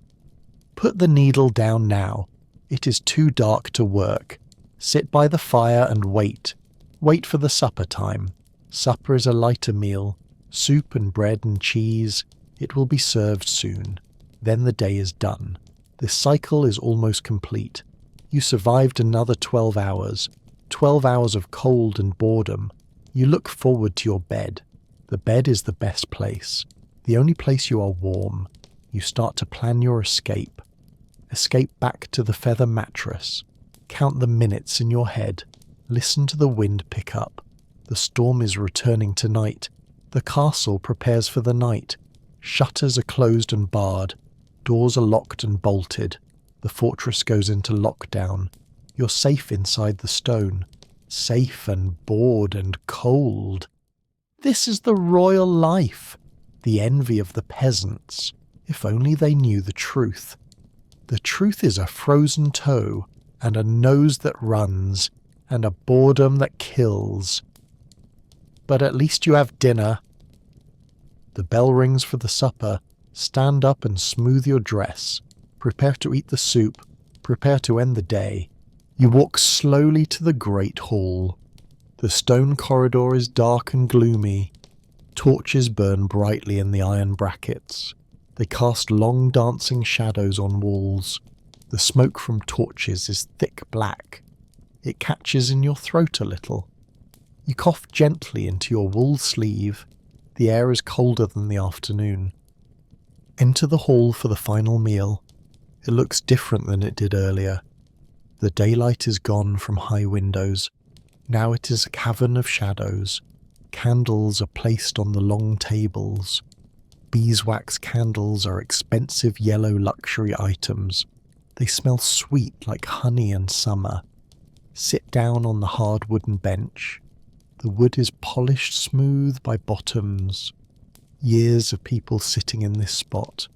Put the needle down now. It is too dark to work. Sit by the fire and wait. Wait for the supper time. Supper is a lighter meal. Soup and bread and cheese. It will be served soon. Then the day is done. This cycle is almost complete. You survived another 12 hours. 12 hours of cold and boredom. You look forward to your bed. The bed is the best place. The only place you are warm. You start to plan your escape. Escape back to the feather mattress. Count the minutes in your head. Listen to the wind pick up. The storm is returning tonight. The castle prepares for the night. Shutters are closed and barred. Doors are locked and bolted. The fortress goes into lockdown. You're safe inside the stone. Safe and bored and cold. This is the royal life. The envy of the peasants. If only they knew the truth. The truth is a frozen toe, and a nose that runs, and a boredom that kills. But at least you have dinner. The bell rings for the supper. Stand up and smooth your dress. Prepare to eat the soup. Prepare to end the day. You walk slowly to the great hall. The stone corridor is dark and gloomy. Torches burn brightly in the iron brackets. They cast long dancing shadows on walls. The smoke from torches is thick black. It catches in your throat a little. You cough gently into your wool sleeve. The air is colder than the afternoon. Enter the hall for the final meal. It looks different than it did earlier. The daylight is gone from high windows. Now it is a cavern of shadows. Candles are placed on the long tables. Beeswax candles are expensive yellow luxury items. They smell sweet like honey and summer. Sit down on the hard wooden bench. The wood is polished smooth by bottoms. Years of people sitting in this spot.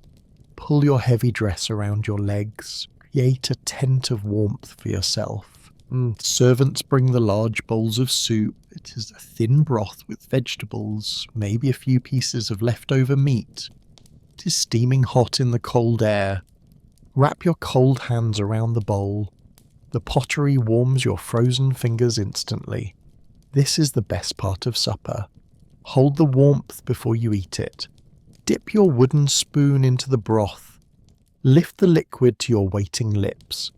Pull your heavy dress around your legs. Create a tent of warmth for yourself. Servants bring the large bowls of soup. It is a thin broth with vegetables, maybe a few pieces of leftover meat. It is steaming hot in the cold air. Wrap your cold hands around the bowl. The pottery warms your frozen fingers instantly. This is the best part of supper. Hold the warmth before you eat it. Dip your wooden spoon into the broth. Lift the liquid to your waiting lips.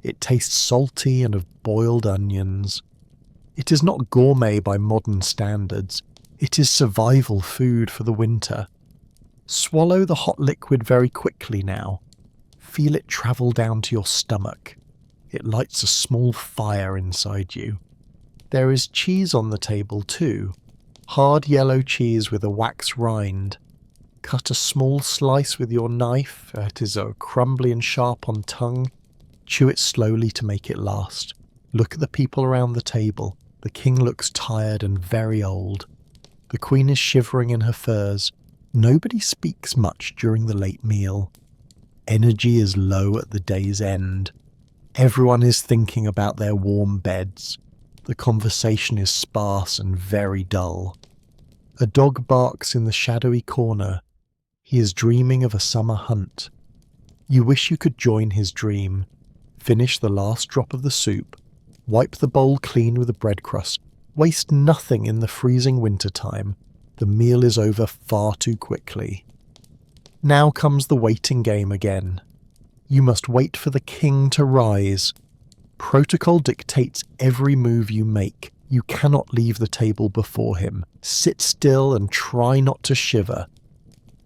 It tastes salty and of boiled onions. It is not gourmet by modern standards. It is survival food for the winter. Swallow the hot liquid very quickly now. Feel it travel down to your stomach. It lights a small fire inside you. There is cheese on the table too. Hard yellow cheese with a wax rind. Cut a small slice with your knife. It is crumbly and sharp on tongue. Chew it slowly to make it last. Look at the people around the table. The king looks tired and very old. The queen is shivering in her furs. Nobody speaks much during the late meal. Energy is low at the day's end. Everyone is thinking about their warm beds. The conversation is sparse and very dull. A dog barks in the shadowy corner. He is dreaming of a summer hunt. You wish you could join his dream. Finish the last drop of the soup. Wipe the bowl clean with a bread crust. Waste nothing in the freezing winter time. The meal is over far too quickly. Now comes the waiting game again. You must wait for the king to rise. Protocol dictates every move you make. You cannot leave the table before him. Sit still and try not to shiver.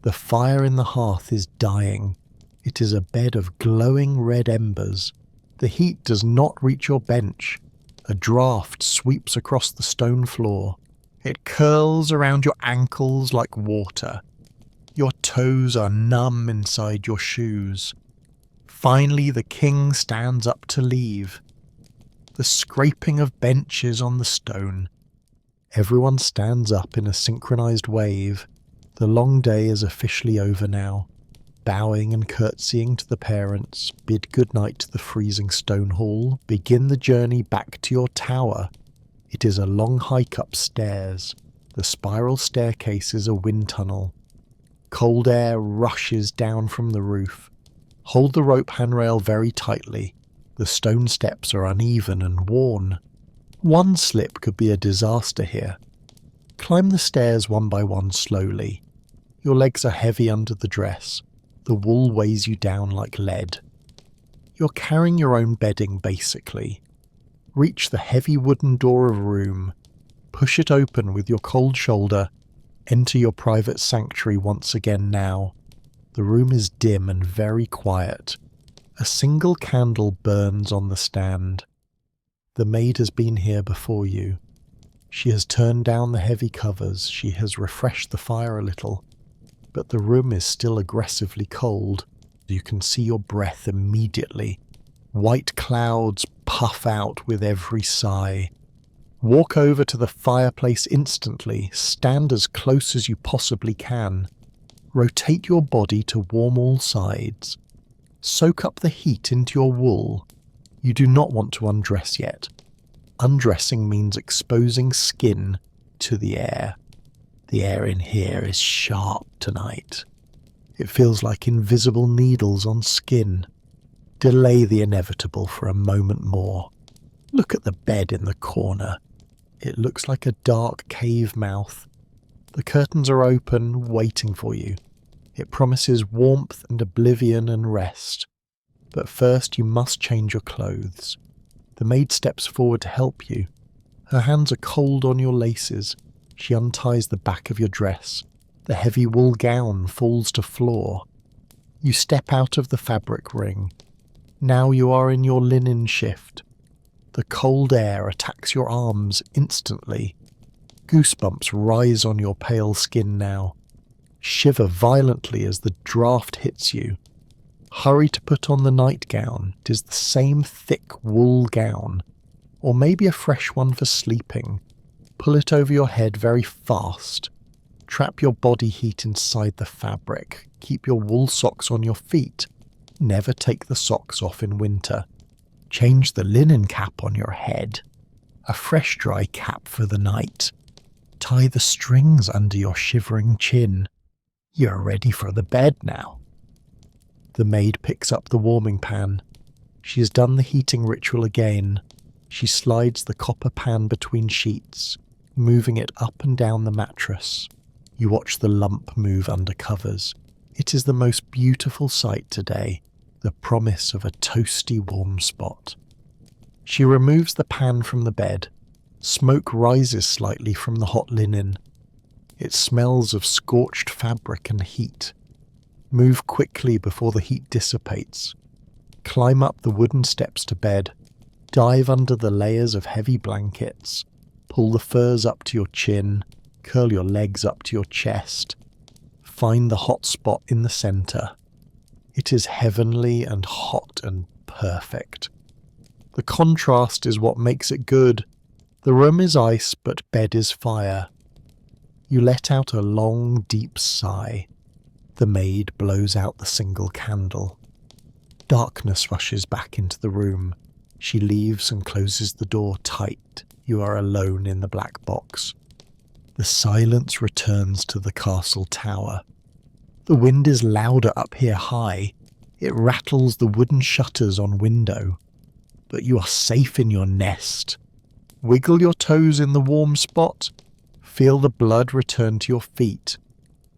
The fire in the hearth is dying. It is a bed of glowing red embers. The heat does not reach your bench. A draught sweeps across the stone floor. It curls around your ankles like water. Your toes are numb inside your shoes. Finally, the king stands up to leave. The scraping of benches on the stone. Everyone stands up in a synchronized wave. The long day is officially over now. Bowing and curtsying to the parents, bid goodnight to the freezing stone hall, begin the journey back to your tower. It is a long hike upstairs. The spiral staircase is a wind tunnel. Cold air rushes down from the roof. Hold the rope handrail very tightly. The stone steps are uneven and worn. One slip could be a disaster here. Climb the stairs one by one slowly. Your legs are heavy under the dress. The wool weighs you down like lead. You're carrying your own bedding, basically. Reach the heavy wooden door of a room. Push it open with your cold shoulder. Enter your private sanctuary once again now. The room is dim and very quiet. A single candle burns on the stand. The maid has been here before you. She has turned down the heavy covers. She has refreshed the fire a little. But the room is still aggressively cold. You can see your breath immediately. White clouds puff out with every sigh. Walk over to the fireplace instantly. Stand as close as you possibly can. Rotate your body to warm all sides. Soak up the heat into your wool. You do not want to undress yet. Undressing means exposing skin to the air. The air in here is sharp tonight. It feels like invisible needles on skin. Delay the inevitable for a moment more. Look at the bed in the corner. It looks like a dark cave mouth. The curtains are open, waiting for you. It promises warmth and oblivion and rest. But first you must change your clothes. The maid steps forward to help you. Her hands are cold on your laces. She unties the back of your dress. The heavy wool gown falls to floor. You step out of the fabric ring. Now you are in your linen shift. The cold air attacks your arms instantly. Goosebumps rise on your pale skin now. Shiver violently as the draught hits you. Hurry to put on the nightgown. It is the same thick wool gown, or maybe a fresh one for sleeping. Pull it over your head very fast. Trap your body heat inside the fabric. Keep your wool socks on your feet. Never take the socks off in winter. Change the linen cap on your head. A fresh dry cap for the night. Tie the strings under your shivering chin. You're ready for the bed now. The maid picks up the warming pan. She has done the heating ritual again. She slides the copper pan between sheets, moving it up and down the mattress. You watch the lump move under covers. It is the most beautiful sight today, the promise of a toasty warm spot. She removes the pan from the bed. Smoke rises slightly from the hot linen. It smells of scorched fabric and heat. Move quickly before the heat dissipates. Climb up the wooden steps to bed. Dive under the layers of heavy blankets. Pull the furs up to your chin. Curl your legs up to your chest. Find the hot spot in the center. It is heavenly and hot and perfect. The contrast is what makes it good. The room is ice, but bed is fire. You let out a long, deep sigh. The maid blows out the single candle. Darkness rushes back into the room. She leaves and closes the door tight. You are alone in the black box. The silence returns to the castle tower. The wind is louder up here high. It rattles the wooden shutters on window. But you are safe in your nest. Wiggle your toes in the warm spot. Feel the blood return to your feet.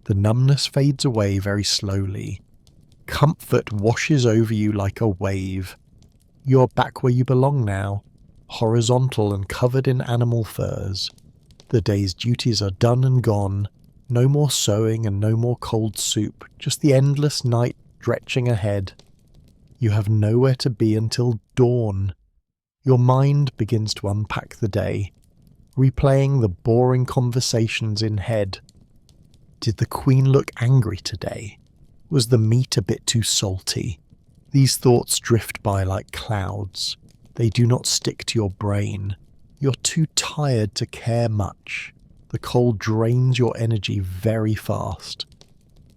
The numbness fades away very slowly. Comfort washes over you like a wave. You're back where you belong now, horizontal and covered in animal furs. The day's duties are done and gone. No more sewing and no more cold soup, just the endless night stretching ahead. You have nowhere to be until dawn. Your mind begins to unpack the day, replaying the boring conversations in head. Did the Queen look angry today? Was the meat a bit too salty? These thoughts drift by like clouds. They do not stick to your brain. You're too tired to care much. The cold drains your energy very fast.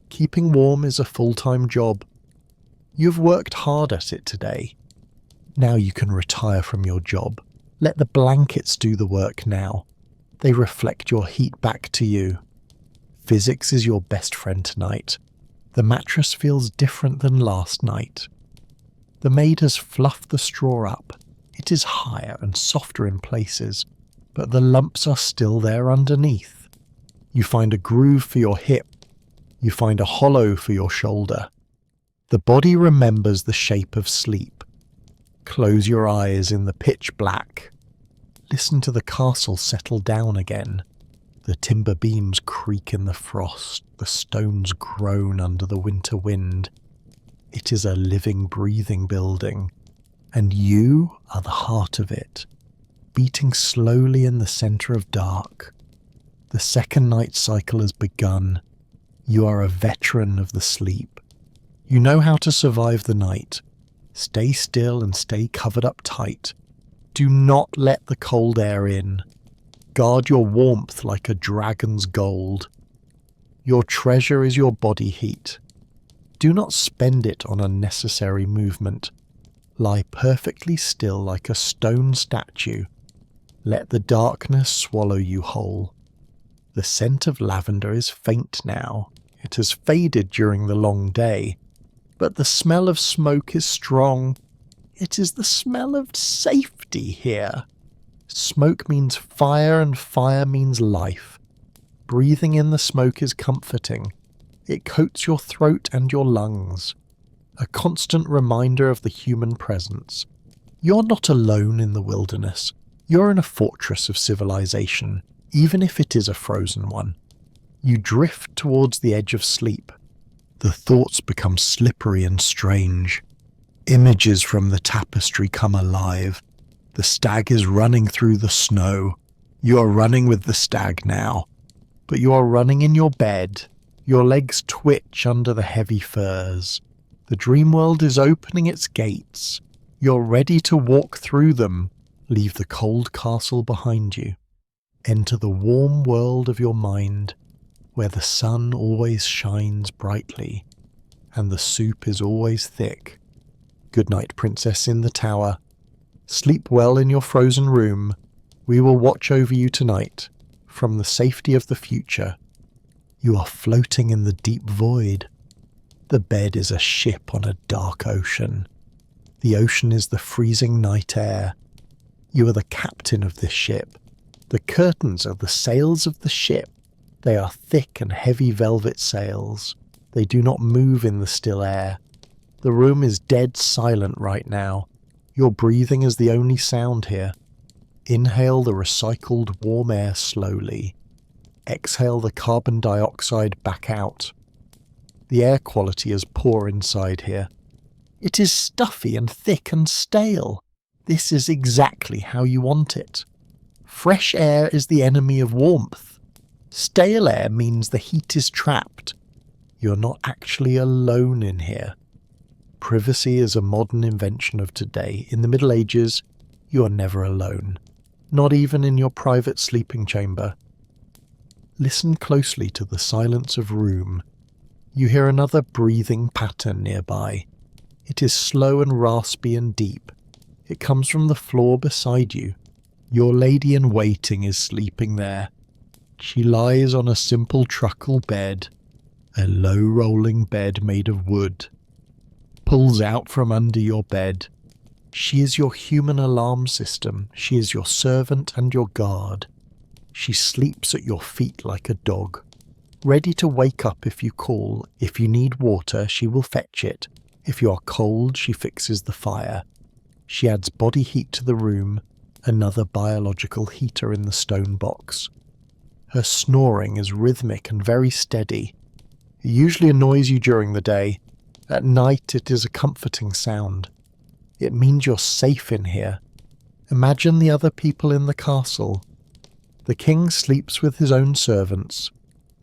Keeping warm is a full-time job. You've worked hard at it today. Now you can retire from your job. Let the blankets do the work now. They reflect your heat back to you. Physics is your best friend tonight. The mattress feels different than last night. The maid has fluffed the straw up. It is higher and softer in places, but the lumps are still there underneath. You find a groove for your hip. You find a hollow for your shoulder. The body remembers the shape of sleep. Close your eyes in the pitch black. Listen to the castle settle down again. The timber beams creak in the frost. The stones groan under the winter wind. It is a living, breathing building, and you are the heart of it, beating slowly in the centre of dark. The second night cycle has begun. You are a veteran of the sleep. You know how to survive the night. Stay still and stay covered up tight. Do not let the cold air in. Guard your warmth like a dragon's gold. Your treasure is your body heat. Do not spend it on unnecessary movement. Lie perfectly still like a stone statue. Let the darkness swallow you whole. The scent of lavender is faint now. It has faded during the long day. But the smell of smoke is strong. It is the smell of safety here. Smoke means fire and fire means life. Breathing in the smoke is comforting. It coats your throat and your lungs. A constant reminder of the human presence. You're not alone in the wilderness. You're in a fortress of civilization, even if it is a frozen one. You drift towards the edge of sleep. The thoughts become slippery and strange. Images from the tapestry come alive. The stag is running through the snow. You are running with the stag now. But you are running in your bed. Your legs twitch under the heavy furs. The dream world is opening its gates. You're ready to walk through them. Leave the cold castle behind you. Enter the warm world of your mind, where the sun always shines brightly, and the soup is always thick. Good night, princess in the tower. Sleep well in your frozen room. We will watch over you tonight, from the safety of the future. You are floating in the deep void. The bed is a ship on a dark ocean. The ocean is the freezing night air. You are the captain of this ship. The curtains are the sails of the ship. They are thick and heavy velvet sails. They do not move in the still air. The room is dead silent right now. Your breathing is the only sound here. Inhale the recycled warm air slowly. Exhale the carbon dioxide back out. The air quality is poor inside here. It is stuffy and thick and stale. This is exactly how you want it. Fresh air is the enemy of warmth. Stale air means the heat is trapped. You're not actually alone in here. Privacy is a modern invention of today. In the Middle Ages, you are never alone. Not even in your private sleeping chamber. Listen closely to the silence of room. You hear another breathing pattern nearby. It is slow and raspy and deep. It comes from the floor beside you. Your lady-in-waiting is sleeping there. She lies on a simple truckle bed, a low rolling bed made of wood. Pulls out from under your bed. She is your human alarm system. She is your servant and your guard. She sleeps at your feet like a dog, ready to wake up if you call. If you need water, she will fetch it. If you are cold, she fixes the fire. She adds body heat to the room, another biological heater in the stone box. Her snoring is rhythmic and very steady. It usually annoys you during the day. At night it is a comforting sound. It means you're safe in here. Imagine the other people in the castle. The king sleeps with his own servants.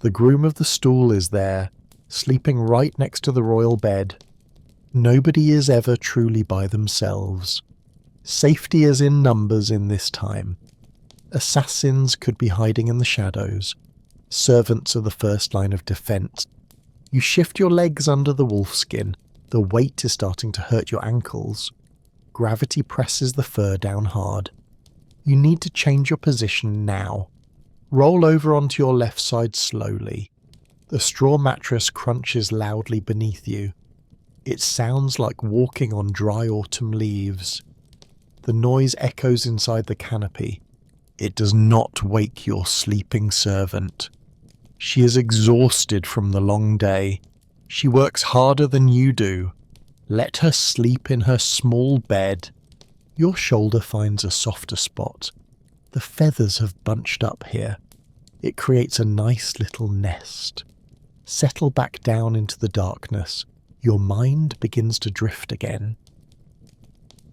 The groom of the stool is there, sleeping right next to the royal bed. Nobody is ever truly by themselves. Safety is in numbers in this time. Assassins could be hiding in the shadows. Servants are the first line of defense. You shift your legs under the wolfskin. The weight is starting to hurt your ankles. Gravity presses the fur down hard. You need to change your position now. Roll over onto your left side slowly. The straw mattress crunches loudly beneath you. It sounds like walking on dry autumn leaves. The noise echoes inside the canopy. It does not wake your sleeping servant. She is exhausted from the long day. She works harder than you do. Let her sleep in her small bed. Your shoulder finds a softer spot. The feathers have bunched up here. It creates a nice little nest. Settle back down into the darkness. Your mind begins to drift again.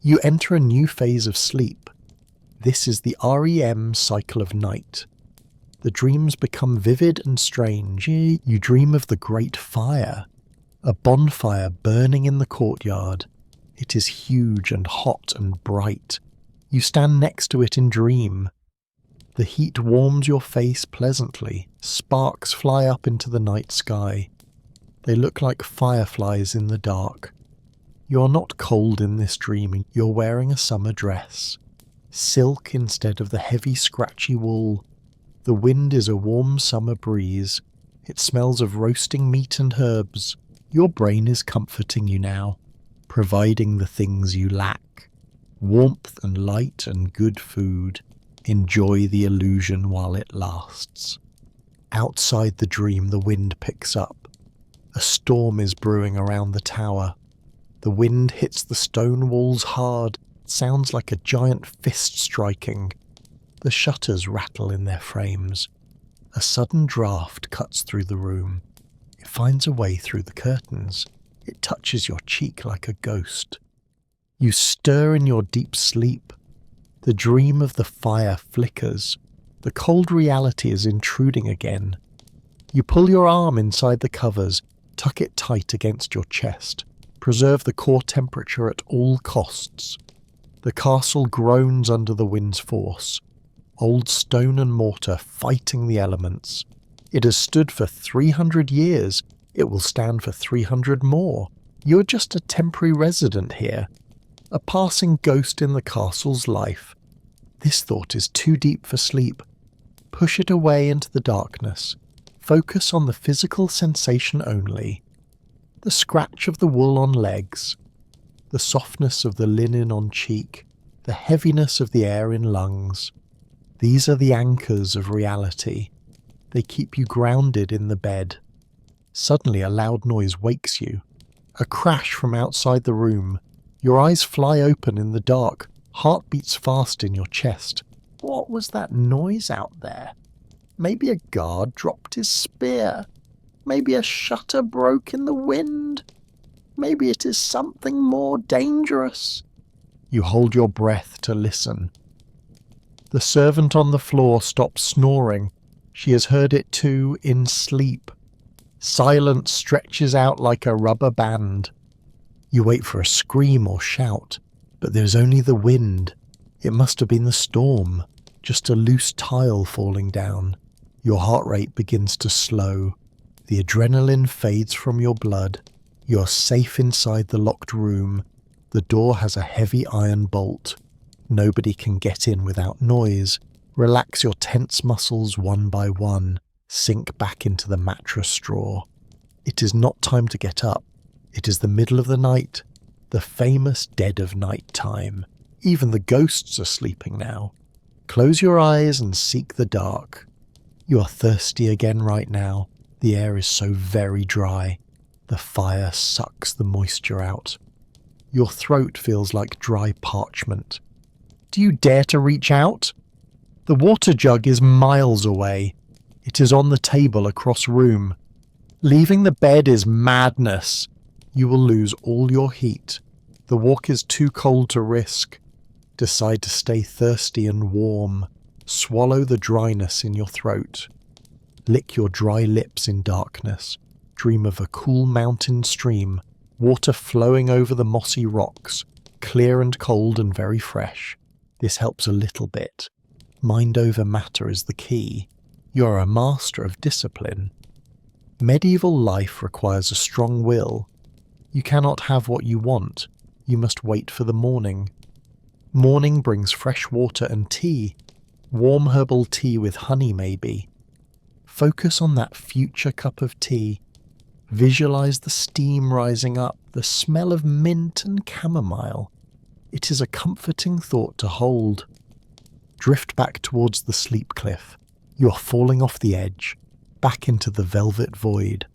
You enter a new phase of sleep. This is the REM cycle of night. The dreams become vivid and strange. You dream of the great fire, a bonfire burning in the courtyard. It is huge and hot and bright. You stand next to it in dream. The heat warms your face pleasantly. Sparks fly up into the night sky. They look like fireflies in the dark. You're not cold in this dream. You're wearing a summer dress. Silk instead of the heavy scratchy wool. The wind is a warm summer breeze. It smells of roasting meat and herbs. Your brain is comforting you now, providing the things you lack. Warmth and light and good food. Enjoy the illusion while it lasts. Outside the dream, the wind picks up. A storm is brewing around the tower. The wind hits the stone walls hard. It sounds like a giant fist striking. The shutters rattle in their frames. A sudden draught cuts through the room. It finds a way through the curtains. It touches your cheek like a ghost. You stir in your deep sleep. The dream of the fire flickers. The cold reality is intruding again. You pull your arm inside the covers, tuck it tight against your chest. Preserve the core temperature at all costs. The castle groans under the wind's force. Old stone and mortar fighting the elements. It has stood for 300 years. It will stand for 300 more. You're just a temporary resident here. A passing ghost in the castle's life. This thought is too deep for sleep. Push it away into the darkness. Focus on the physical sensation only. The scratch of the wool on legs. The softness of the linen on cheek. The heaviness of the air in lungs. These are the anchors of reality. They keep you grounded in the bed. Suddenly a loud noise wakes you. A crash from outside the room. Your eyes fly open in the dark. Heart beats fast in your chest. What was that noise out there? Maybe a guard dropped his spear. Maybe a shutter broke in the wind. Maybe it is something more dangerous. You hold your breath to listen. The servant on the floor stops snoring. She has heard it too in sleep. Silence stretches out like a rubber band. You wait for a scream or shout, but there's only the wind. It must have been the storm, just a loose tile falling down. Your heart rate begins to slow. The adrenaline fades from your blood. You're safe inside the locked room. The door has a heavy iron bolt. Nobody can get in without noise. Relax your tense muscles one by one. Sink back into the mattress straw. It is not time to get up. It is the middle of the night, the famous dead of night time. Even the ghosts are sleeping now. Close your eyes and seek the dark. You are thirsty again right now. The air is so very dry. The fire sucks the moisture out. Your throat feels like dry parchment. Do you dare to reach out? The water jug is miles away. It is on the table across room. Leaving the bed is madness. You will lose all your heat. The walk is too cold to risk. Decide to stay thirsty and warm. Swallow the dryness in your throat. Lick your dry lips in darkness. Dream of a cool mountain stream, water flowing over the mossy rocks, clear and cold and very fresh. This helps a little bit. Mind over matter is the key. You're a master of discipline. Medieval life requires a strong will. You cannot have what you want. You must wait for the morning. Morning brings fresh water and tea. Warm herbal tea with honey, maybe. Focus on that future cup of tea. Visualize the steam rising up, the smell of mint and chamomile. It is a comforting thought to hold. Drift back towards the sleep cliff. You are falling off the edge, back into the velvet void.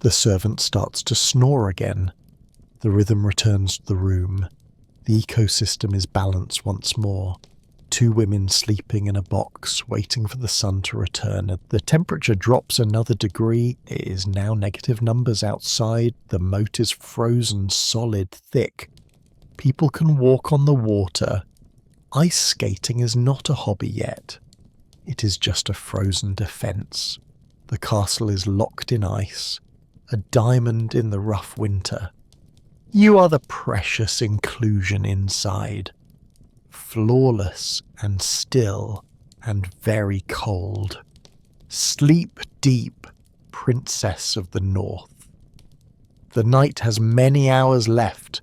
The servant starts to snore again. The rhythm returns to the room. The ecosystem is balanced once more. Two women sleeping in a box, waiting for the sun to return. The temperature drops another degree. It is now negative numbers outside. The moat is frozen solid, thick. People can walk on the water. Ice skating is not a hobby yet. It is just a frozen defence. The castle is locked in ice. A diamond in the rough winter. You are the precious inclusion inside. Flawless and still and very cold. Sleep deep, princess of the north. The night has many hours left.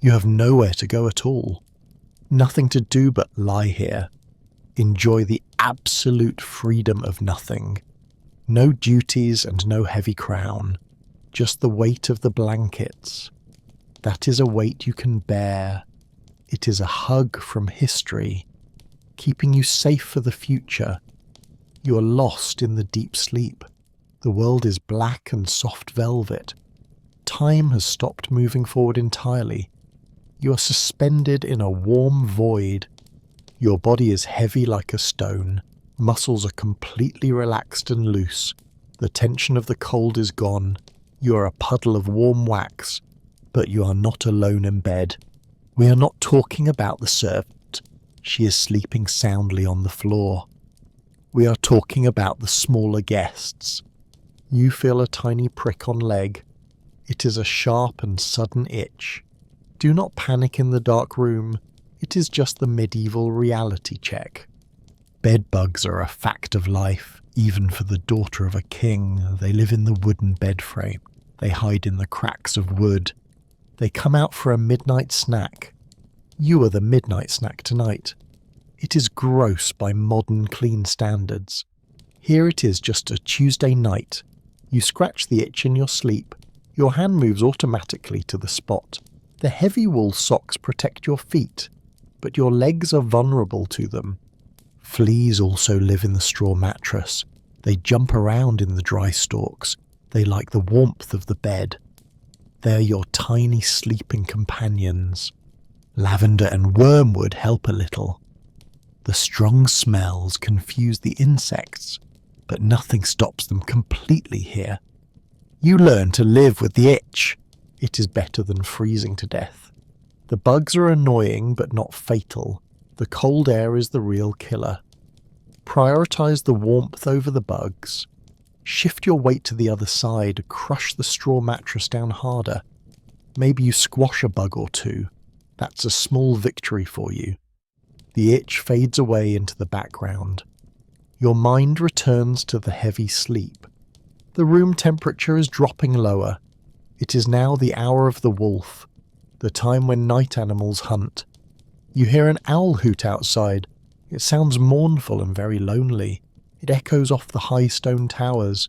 You have nowhere to go at all. Nothing to do but lie here. Enjoy the absolute freedom of nothing. No duties and no heavy crown. Just the weight of the blankets. That is a weight you can bear. It is a hug from history, keeping you safe for the future. You are lost in the deep sleep. The world is black and soft velvet. Time has stopped moving forward entirely. You are suspended in a warm void. Your body is heavy like a stone. Muscles are completely relaxed and loose. The tension of the cold is gone. You are a puddle of warm wax, but you are not alone in bed. We are not talking about the servant. She is sleeping soundly on the floor. We are talking about the smaller guests. You feel a tiny prick on leg. It is a sharp and sudden itch. Do not panic in the dark room. It is just the medieval reality check. Bed bugs are a fact of life, even for the daughter of a king. They live in the wooden bed frame. They hide in the cracks of wood. They come out for a midnight snack. You are the midnight snack tonight. It is gross by modern clean standards. Here it is just a Tuesday night. You scratch the itch in your sleep. Your hand moves automatically to the spot. The heavy wool socks protect your feet, but your legs are vulnerable to them. Fleas also live in the straw mattress. They jump around in the dry stalks. They like the warmth of the bed. They are your tiny sleeping companions. Lavender and wormwood help a little. The strong smells confuse the insects, but nothing stops them completely here. You learn to live with the itch. It is better than freezing to death. The bugs are annoying but not fatal. The cold air is the real killer. Prioritize the warmth over the bugs. Shift your weight to the other side, crush the straw mattress down harder. Maybe you squash a bug or two. That's a small victory for you. The itch fades away into the background. Your mind returns to the heavy sleep. The room temperature is dropping lower. It is now the hour of the wolf, the time when night animals hunt. You hear an owl hoot outside. It sounds mournful and very lonely. It echoes off the high stone towers.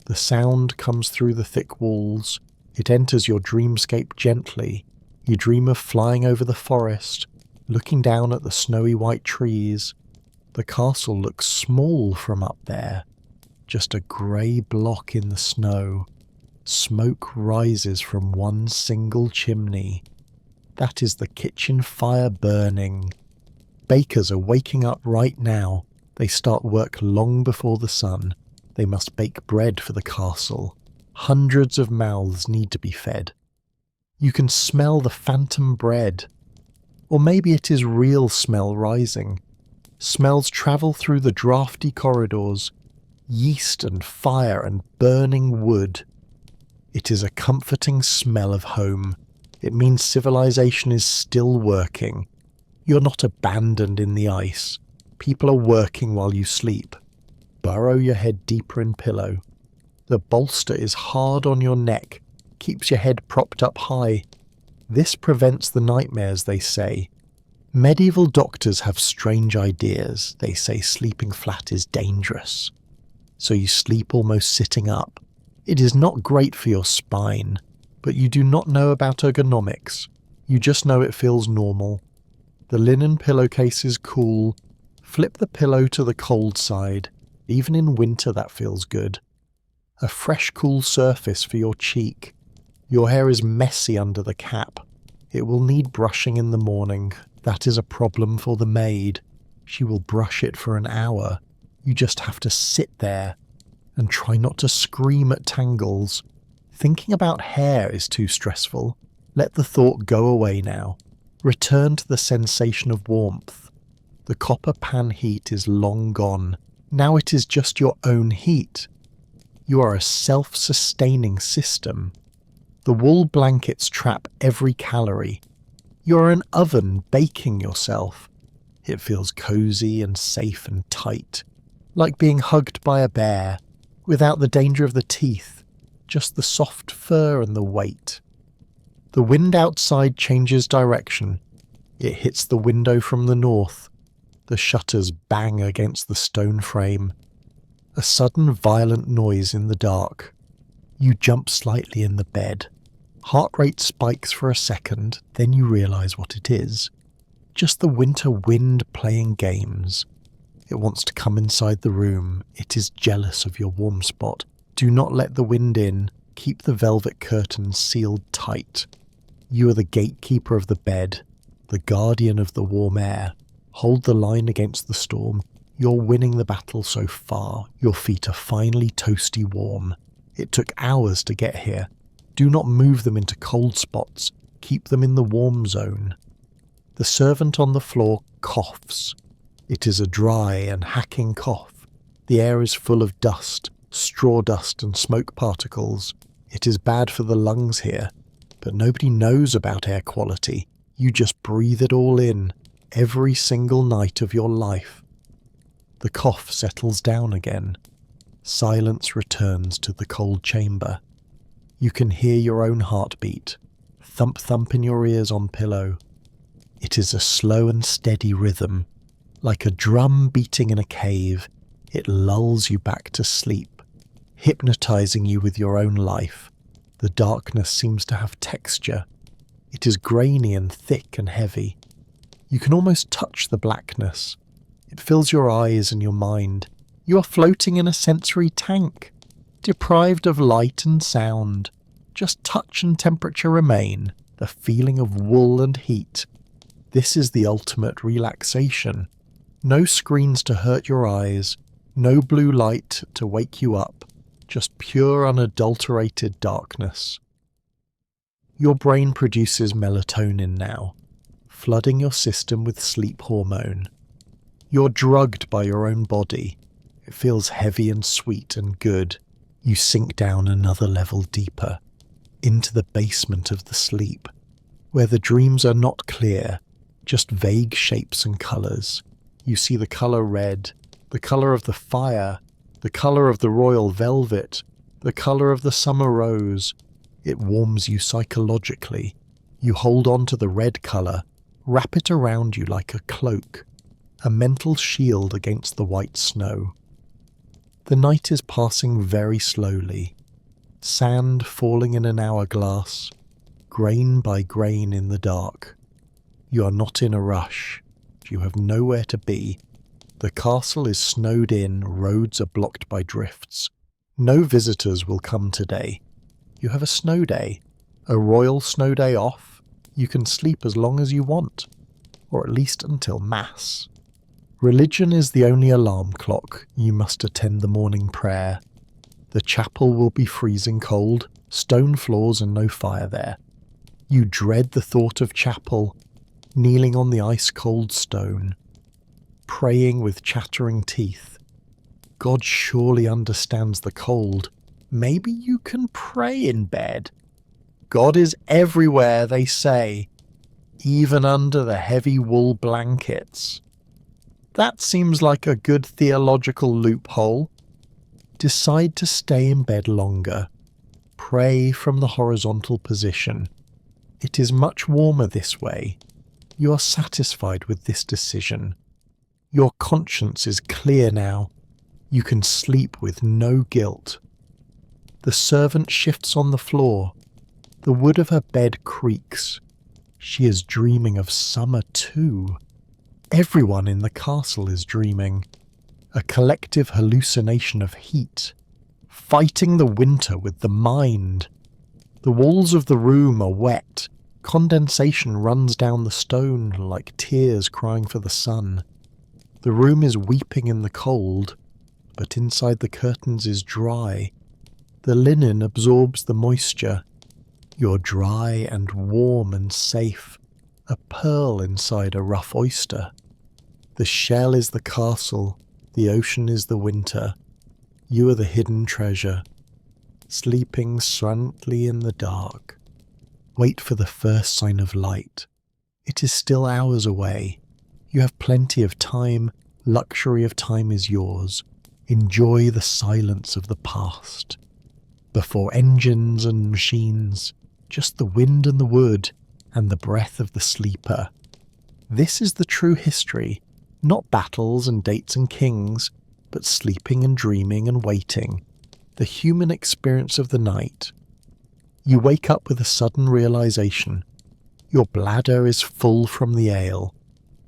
The sound comes through the thick walls. It enters your dreamscape gently. You dream of flying over the forest, looking down at the snowy white trees. The castle looks small from up there, just a grey block in the snow. Smoke rises from one single chimney. That is the kitchen fire burning. Bakers are waking up right now. They start work long before the sun. They must bake bread for the castle. Hundreds of mouths need to be fed. You can smell the phantom bread. Or maybe it is real smell rising. Smells travel through the drafty corridors. Yeast and fire and burning wood. It is a comforting smell of home. It means civilization is still working. You're not abandoned in the ice. People are working while you sleep. Burrow your head deeper in pillow. The bolster is hard on your neck, keeps your head propped up high. This prevents the nightmares, they say. Medieval doctors have strange ideas. They say sleeping flat is dangerous. So you sleep almost sitting up. It is not great for your spine, but you do not know about ergonomics. You just know it feels normal. The linen pillowcase is cool. Flip the pillow to the cold side. Even in winter that feels good. A fresh cool surface for your cheek. Your hair is messy under the cap. It will need brushing in the morning. That is a problem for the maid. She will brush it for an hour. You just have to sit there and try not to scream at tangles. Thinking about hair is too stressful. Let the thought go away now. Return to the sensation of warmth. The copper pan heat is long gone. Now it is just your own heat. You are a self-sustaining system. The wool blankets trap every calorie. You're an oven baking yourself. It feels cozy and safe and tight, like being hugged by a bear, without the danger of the teeth, just the soft fur and the weight. The wind outside changes direction. It hits the window from the north. The shutters bang against the stone frame. A sudden violent noise in the dark. You jump slightly in the bed. Heart rate spikes for a second, then you realise what it is. Just the winter wind playing games. It wants to come inside the room. It is jealous of your warm spot. Do not let the wind in. Keep the velvet curtains sealed tight. You are the gatekeeper of the bed, the guardian of the warm air. Hold the line against the storm. You're winning the battle so far. Your feet are finally toasty warm. It took hours to get here. Do not move them into cold spots. Keep them in the warm zone. The servant on the floor coughs. It is a dry and hacking cough. The air is full of dust, straw dust and smoke particles. It is bad for the lungs here, but nobody knows about air quality. You just breathe it all in, every single night of your life. The cough settles down again. Silence returns to the cold chamber. You can hear your own heartbeat, thump-thump in your ears on pillow. It is a slow and steady rhythm. Like a drum beating in a cave, it lulls you back to sleep, hypnotizing you with your own life. The darkness seems to have texture. It is grainy and thick and heavy. You can almost touch the blackness. It fills your eyes and your mind. You are floating in a sensory tank, deprived of light and sound. Just touch and temperature remain, the feeling of wool and heat. This is the ultimate relaxation. No screens to hurt your eyes, no blue light to wake you up, just pure unadulterated darkness. Your brain produces melatonin now, flooding your system with sleep hormone. You're drugged by your own body. It feels heavy and sweet and good. You sink down another level deeper, into the basement of the sleep, where the dreams are not clear, just vague shapes and colours. You see the colour red, the colour of the fire, the colour of the royal velvet, the colour of the summer rose. It warms you psychologically. You hold on to the red colour, wrap it around you like a cloak, a mental shield against the white snow. The night is passing very slowly, sand falling in an hourglass, grain by grain in the dark. You are not in a rush. You have nowhere to be. The castle is snowed in, roads are blocked by drifts. No visitors will come today. You have a snow day, a royal snow day off. You can sleep as long as you want, or at least until Mass. Religion is the only alarm clock. You must attend the morning prayer. The chapel will be freezing cold, stone floors and no fire there. You dread the thought of chapel, kneeling on the ice-cold stone, praying with chattering teeth. God surely understands the cold. Maybe you can pray in bed. God is everywhere, they say, even under the heavy wool blankets. That seems like a good theological loophole. Decide to stay in bed longer. Pray from the horizontal position. It is much warmer this way. You are satisfied with this decision. Your conscience is clear now. You can sleep with no guilt. The servant shifts on the floor. The wood of her bed creaks. She is dreaming of summer too. Everyone in the castle is dreaming. A collective hallucination of heat. Fighting the winter with the mind. The walls of the room are wet. Condensation runs down the stone like tears crying for the sun. The room is weeping in the cold, but inside the curtains is dry. The linen absorbs the moisture. You're dry and warm and safe, a pearl inside a rough oyster. The shell is the castle, the ocean is the winter. You are the hidden treasure, sleeping silently in the dark. Wait for the first sign of light. It is still hours away. You have plenty of time. Luxury of time is yours. Enjoy the silence of the past. Before engines and machines, just the wind and the wood and the breath of the sleeper. This is the true history, not battles and dates and kings, but sleeping and dreaming and waiting, the human experience of the night. You wake up with a sudden realization. Your bladder is full from the ale.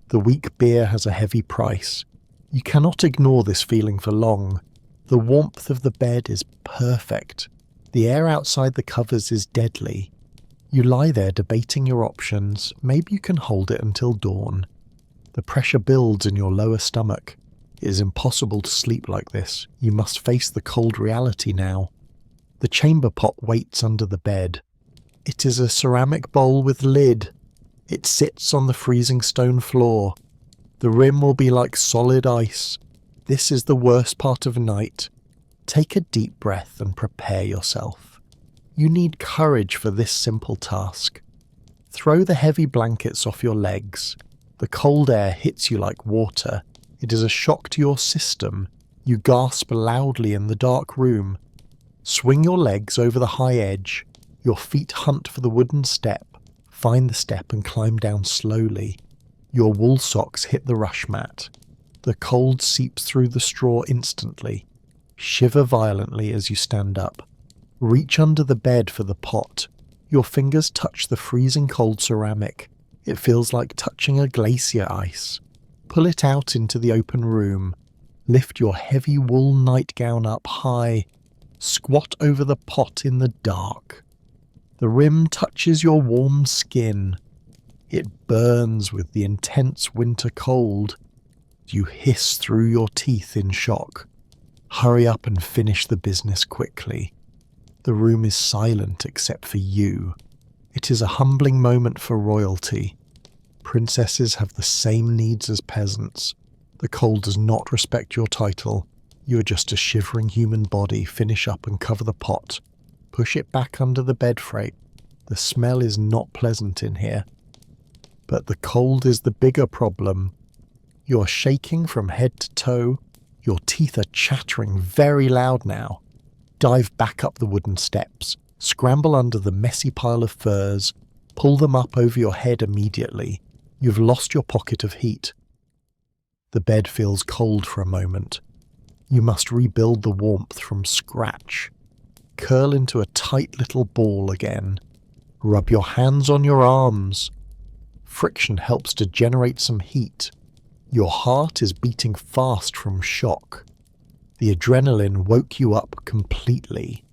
The weak beer has a heavy price. You cannot ignore this feeling for long. The warmth of the bed is perfect. The air outside the covers is deadly. You lie there debating your options. Maybe you can hold it until dawn. The pressure builds in your lower stomach. It is impossible to sleep like this. You must face the cold reality now. The chamber pot waits under the bed. It is a ceramic bowl with lid. It sits on the freezing stone floor. The rim will be like solid ice. This is the worst part of night. Take a deep breath and prepare yourself. You need courage for this simple task. Throw the heavy blankets off your legs. The cold air hits you like water. It is a shock to your system. You gasp loudly in the dark room. Swing your legs over the high edge. Your feet hunt for the wooden step. Find the step and climb down slowly. Your wool socks hit the rush mat. The cold seeps through the straw instantly. Shiver violently as you stand up. Reach under the bed for the pot. Your fingers touch the freezing cold ceramic. It feels like touching a glacier ice. Pull it out into the open room. Lift your heavy wool nightgown up high. Squat over the pot in the dark. The rim touches your warm skin. It burns with the intense winter cold. You hiss through your teeth in shock. Hurry up and finish the business quickly. The room is silent except for you. It is a humbling moment for royalty. Princesses have the same needs as peasants. The cold does not respect your title. You are just a shivering human body. Finish up and cover the pot. Push it back under the bed frame. The smell is not pleasant in here. But the cold is the bigger problem. You are shaking from head to toe. Your teeth are chattering very loud now. Dive back up the wooden steps. Scramble under the messy pile of furs. Pull them up over your head immediately. You've lost your pocket of heat. The bed feels cold for a moment. You must rebuild the warmth from scratch. Curl into a tight little ball again. Rub your hands on your arms. Friction helps to generate some heat. Your heart is beating fast from shock. The adrenaline woke you up completely.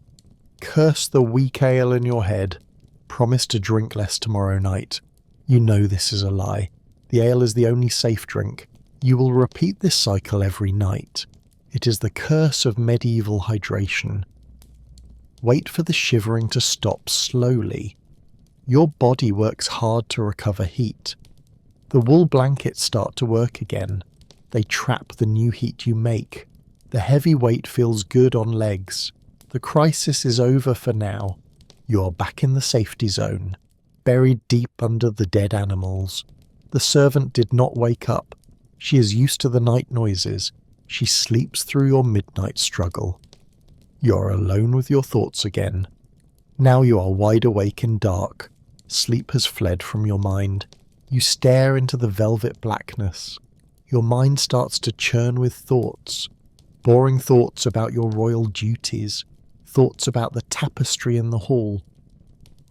Curse the weak ale in your head. Promise to drink less tomorrow night. You know this is a lie. The ale is the only safe drink. You will repeat this cycle every night. It is the curse of medieval hydration. Wait for the shivering to stop slowly. Your body works hard to recover heat. The wool blankets start to work again. They trap the new heat you make. The heavy weight feels good on legs. The crisis is over for now. You are back in the safety zone, buried deep under the dead animals. The servant did not wake up. She is used to the night noises. She sleeps through your midnight struggle. You're alone with your thoughts again. Now you are wide awake in dark. Sleep has fled from your mind. You stare into the velvet blackness. Your mind starts to churn with thoughts. Boring thoughts about your royal duties. Thoughts about the tapestry in the hall.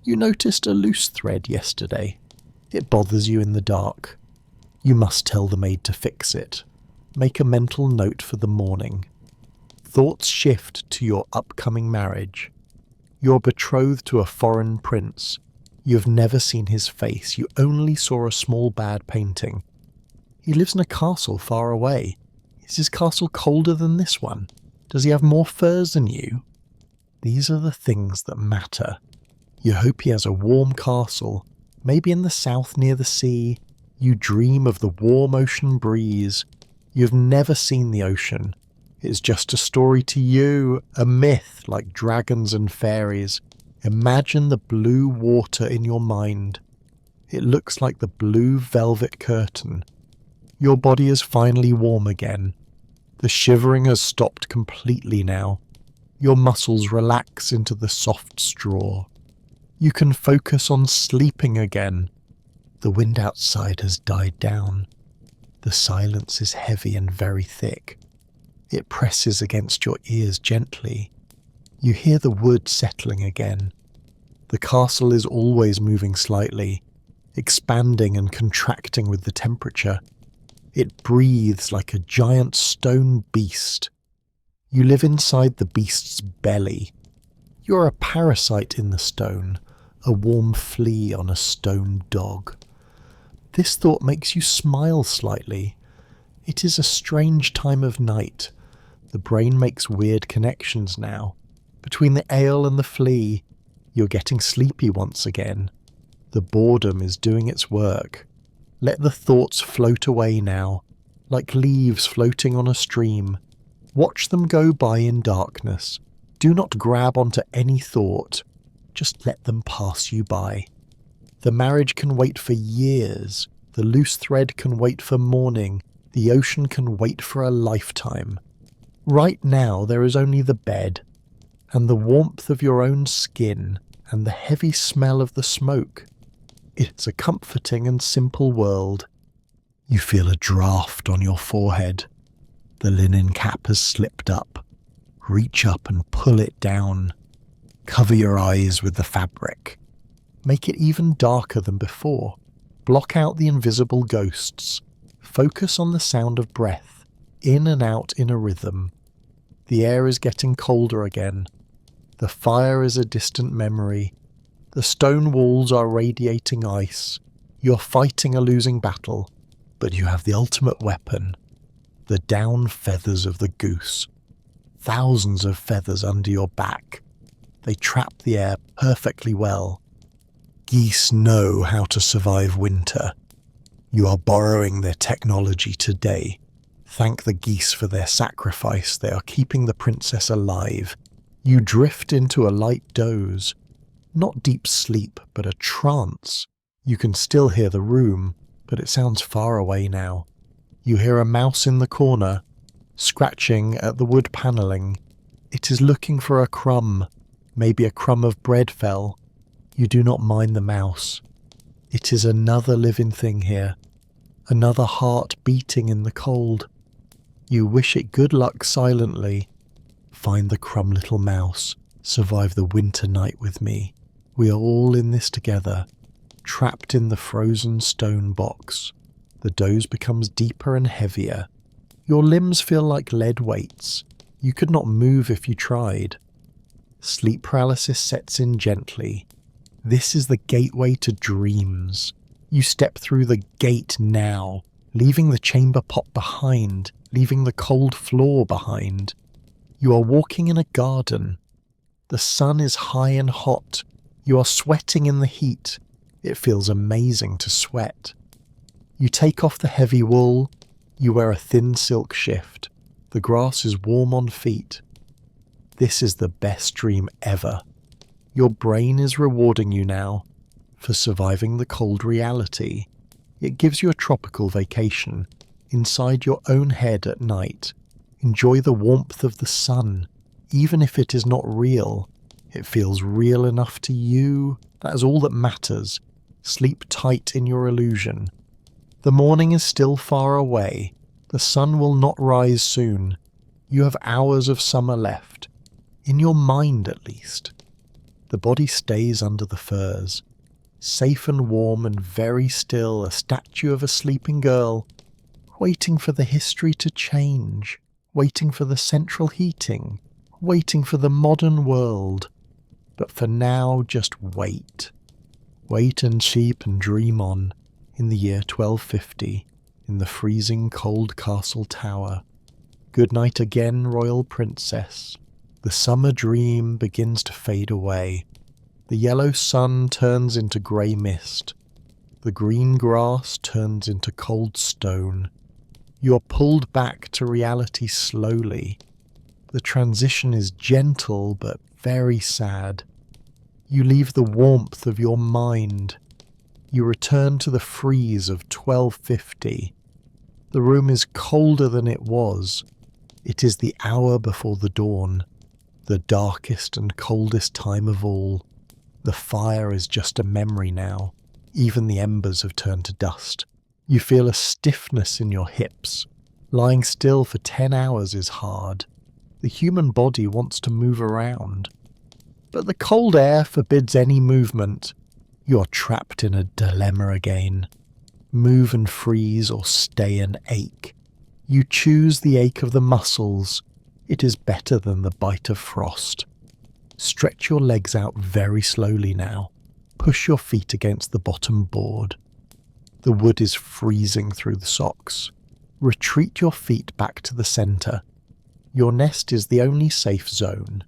You noticed a loose thread yesterday. It bothers you in the dark. You must tell the maid to fix it. Make a mental note for the morning. Thoughts shift to your upcoming marriage. You're betrothed to a foreign prince. You've never seen his face. You only saw a small bad painting. He lives in a castle far away. Is his castle colder than this one? Does he have more furs than you? These are the things that matter. You hope he has a warm castle, maybe in the south near the sea. You dream of the warm ocean breeze. You've never seen the ocean. It's just a story to you, a myth like dragons and fairies. Imagine the blue water in your mind. It looks like the blue velvet curtain. Your body is finally warm again. The shivering has stopped completely now. Your muscles relax into the soft straw. You can focus on sleeping again. The wind outside has died down. The silence is heavy and very thick. It presses against your ears gently. You hear the wood settling again. The castle is always moving slightly, expanding and contracting with the temperature. It breathes like a giant stone beast. You live inside the beast's belly. You're a parasite in the stone, a warm flea on a stone dog. This thought makes you smile slightly. It is a strange time of night. The brain makes weird connections now. Between the ale and the flea, you're getting sleepy once again. The boredom is doing its work. Let the thoughts float away now, like leaves floating on a stream. Watch them go by in darkness. Do not grab onto any thought. Just let them pass you by. The marriage can wait for years. The loose thread can wait for morning. The ocean can wait for a lifetime. Right now there is only the bed, and the warmth of your own skin, and the heavy smell of the smoke. It's a comforting and simple world. You feel a draft on your forehead. The linen cap has slipped up. Reach up and pull it down. Cover your eyes with the fabric. Make it even darker than before. Block out the invisible ghosts. Focus on the sound of breath, in and out in a rhythm. The air is getting colder again. The fire is a distant memory. The stone walls are radiating ice. You're fighting a losing battle, but you have the ultimate weapon. The down feathers of the goose. Thousands of feathers under your back. They trap the air perfectly well. Geese know how to survive winter. You are borrowing their technology today. Thank the geese for their sacrifice. They are keeping the princess alive. You drift into a light doze. Not deep sleep, but a trance. You can still hear the room, but it sounds far away now. You hear a mouse in the corner, scratching at the wood panelling. It is looking for a crumb. Maybe a crumb of bread fell. You do not mind the mouse. It is another living thing here. Another heart beating in the cold. You wish it good luck silently. Find the crumb, little mouse. Survive the winter night with me. We are all in this together. Trapped in the frozen stone box. The doze becomes deeper and heavier. Your limbs feel like lead weights. You could not move if you tried. Sleep paralysis sets in gently. This is the gateway to dreams. You step through the gate now, leaving the chamber pot behind, leaving the cold floor behind. You are walking in a garden. The sun is high and hot. You are sweating in the heat. It feels amazing to sweat. You take off the heavy wool. You wear a thin silk shift. The grass is warm on feet. This is the best dream ever. Your brain is rewarding you now for surviving the cold reality. It gives you a tropical vacation inside your own head at night. Enjoy the warmth of the sun. Even if it is not real, it feels real enough to you. That is all that matters. Sleep tight in your illusion. The morning is still far away. The sun will not rise soon. You have hours of summer left. In your mind, at least. The body stays under the furs. Safe and warm and very still, a statue of a sleeping girl, waiting for the history to change, waiting for the central heating, waiting for the modern world. But for now, just wait. Wait and sleep and dream on, in the year 1250, in the freezing cold castle tower. Good night again, royal princess. The summer dream begins to fade away. The yellow sun turns into grey mist. The green grass turns into cold stone. You are pulled back to reality slowly. The transition is gentle but very sad. You leave the warmth of your mind. You return to the freeze of 1250. The room is colder than it was. It is the hour before the dawn. The darkest and coldest time of all. The fire is just a memory now. Even the embers have turned to dust. You feel a stiffness in your hips. Lying still for 10 hours is hard. The human body wants to move around. But the cold air forbids any movement. You are trapped in a dilemma again. Move and freeze or stay and ache. You choose the ache of the muscles. It is better than the bite of frost. Stretch your legs out very slowly now. Push your feet against the bottom board. The wood is freezing through the socks. Retreat your feet back to the centre. Your nest is the only safe zone.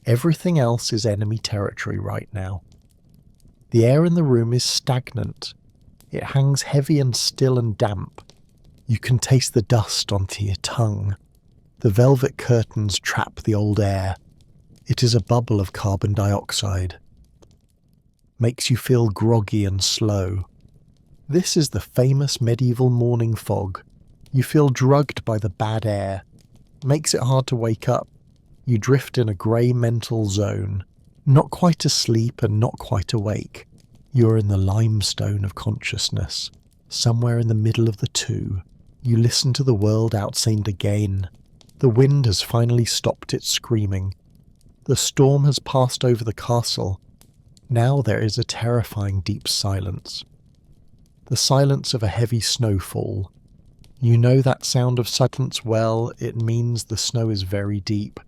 Everything else is enemy territory right now. The air in the room is stagnant. It hangs heavy and still and damp. You can taste the dust onto your tongue. The velvet curtains trap the old air. It is a bubble of carbon dioxide. Makes you feel groggy and slow. This is the famous medieval morning fog. You feel drugged by the bad air. Makes it hard to wake up. You drift in a grey mental zone. Not quite asleep and not quite awake. You are in the limestone of consciousness. Somewhere in the middle of the two. You listen to the world outside again. The wind has finally stopped its screaming. The storm has passed over the castle. Now there is a terrifying deep silence. The silence of a heavy snowfall. You know that sound of silence well. It means the snow is very deep.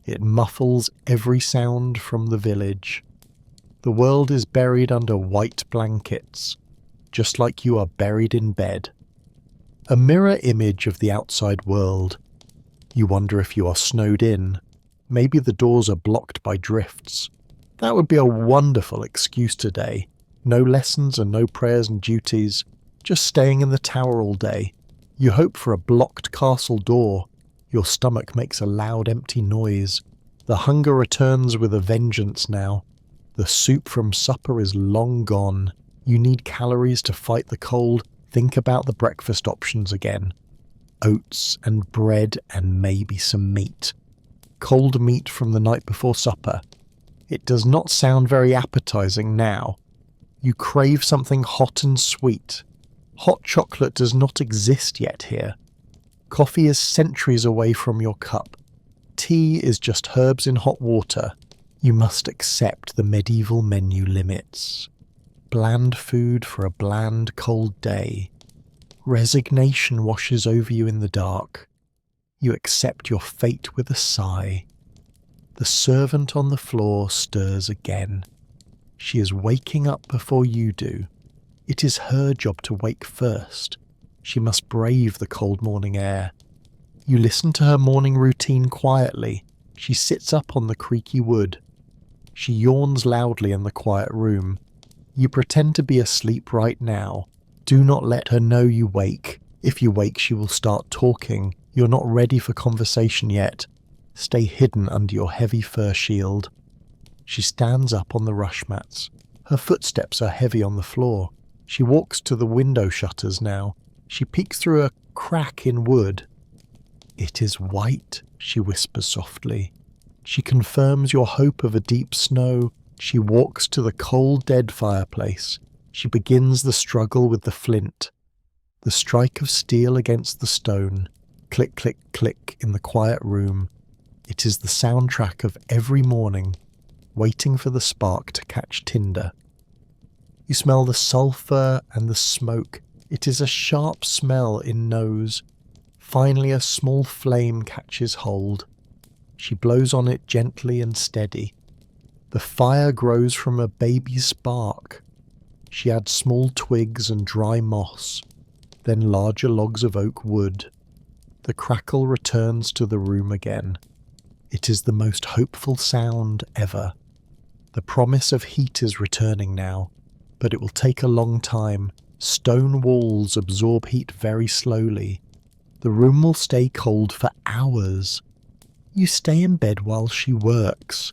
It muffles every sound from the village. The world is buried under white blankets, just like you are buried in bed. A mirror image of the outside world. You wonder if you are snowed in. Maybe the doors are blocked by drifts. That would be a wonderful excuse today. No lessons and no prayers and duties, just staying in the tower all day. You hope for a blocked castle door. Your stomach makes a loud empty noise. The hunger returns with a vengeance now. The soup from supper is long gone. You need calories to fight the cold. Think about the breakfast options again. Oats and bread and maybe some meat. Cold meat from the night before supper. It does not sound very appetizing now. You crave something hot and sweet. Hot chocolate does not exist yet here. Coffee is centuries away from your cup. Tea is just herbs in hot water. You must accept the medieval menu limits. Bland food for a bland, cold day. Resignation washes over you in the dark. You accept your fate with a sigh. The servant on the floor stirs again. She is waking up before you do. It is her job to wake first. She must brave the cold morning air. You listen to her morning routine quietly. She sits up on the creaky wood. She yawns loudly in the quiet room. You pretend to be asleep right now. Do not let her know you wake. If you wake, she will start talking. You're not ready for conversation yet. Stay hidden under your heavy fur shield. She stands up on the rush mats. Her footsteps are heavy on the floor. She walks to the window shutters now. She peeks through a crack in wood. "It is white," she whispers softly. She confirms your hope of a deep snow. She walks to the cold, dead fireplace. She begins the struggle with the flint. The strike of steel against the stone. Click, click, click in the quiet room. It is the soundtrack of every morning, waiting for the spark to catch tinder. You smell the sulphur and the smoke. It is a sharp smell in nose. Finally a small flame catches hold. She blows on it gently and steady. The fire grows from a baby spark. She adds small twigs and dry moss, then larger logs of oak wood. The crackle returns to the room again. It is the most hopeful sound ever. The promise of heat is returning now, but it will take a long time. Stone walls absorb heat very slowly. The room will stay cold for hours. You stay in bed while she works.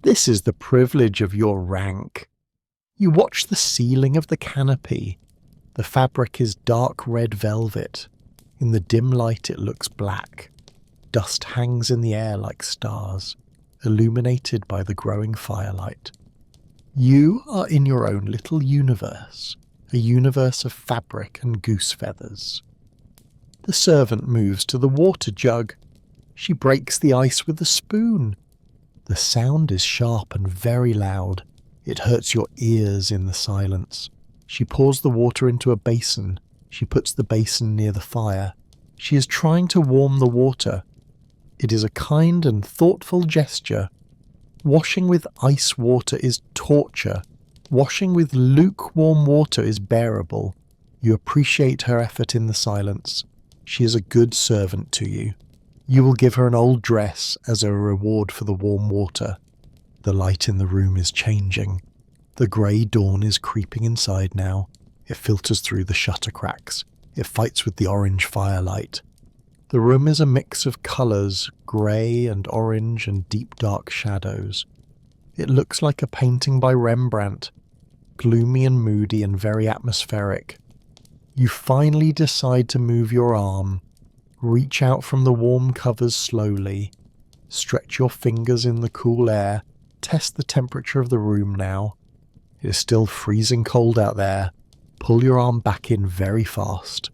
This is the privilege of your rank. You watch the ceiling of the canopy. The fabric is dark red velvet. In the dim light it looks black. Dust hangs in the air like stars, illuminated by the growing firelight. You are in your own little universe, a universe of fabric and goose feathers. The servant moves to the water jug. She breaks the ice with a spoon. The sound is sharp and very loud. It hurts your ears in the silence. She pours the water into a basin. She puts the basin near the fire. She is trying to warm the water. It is a kind and thoughtful gesture. Washing with ice water is torture. Washing with lukewarm water is bearable. You appreciate her effort in the silence. She is a good servant to you. You will give her an old dress as a reward for the warm water. The light in the room is changing. The grey dawn is creeping inside now. It filters through the shutter cracks. It fights with the orange firelight. The room is a mix of colours, grey and orange and deep dark shadows. It looks like a painting by Rembrandt, gloomy and moody and very atmospheric. You finally decide to move your arm. Reach out from the warm covers slowly. Stretch your fingers in the cool air. Test the temperature of the room now. It is still freezing cold out there. Pull your arm back in very fast.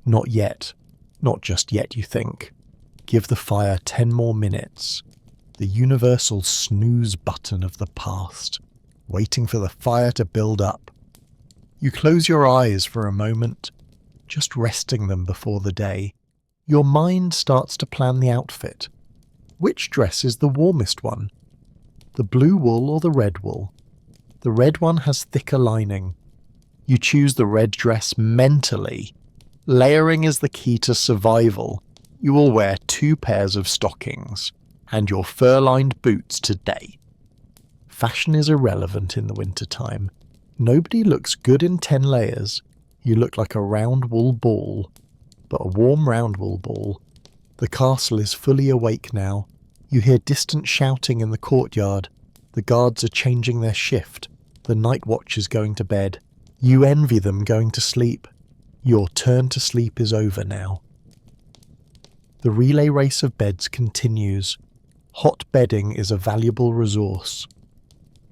Not yet. Not just yet, you think. Give the fire 10 more minutes. The universal snooze button of the past, waiting for the fire to build up. You close your eyes for a moment, just resting them before the day. Your mind starts to plan the outfit. Which dress is the warmest one? The blue wool or the red wool? The red one has thicker lining. You choose the red dress mentally. Layering is the key to survival. You will wear 2 pairs of stockings and your fur-lined boots today. Fashion is irrelevant in the wintertime. Nobody looks good in 10 layers. You look like a round wool ball, but a warm round wool ball. The castle is fully awake now. You hear distant shouting in the courtyard. The guards are changing their shift. The night watch is going to bed. You envy them going to sleep. Your turn to sleep is over now. The relay race of beds continues. Hot bedding is a valuable resource.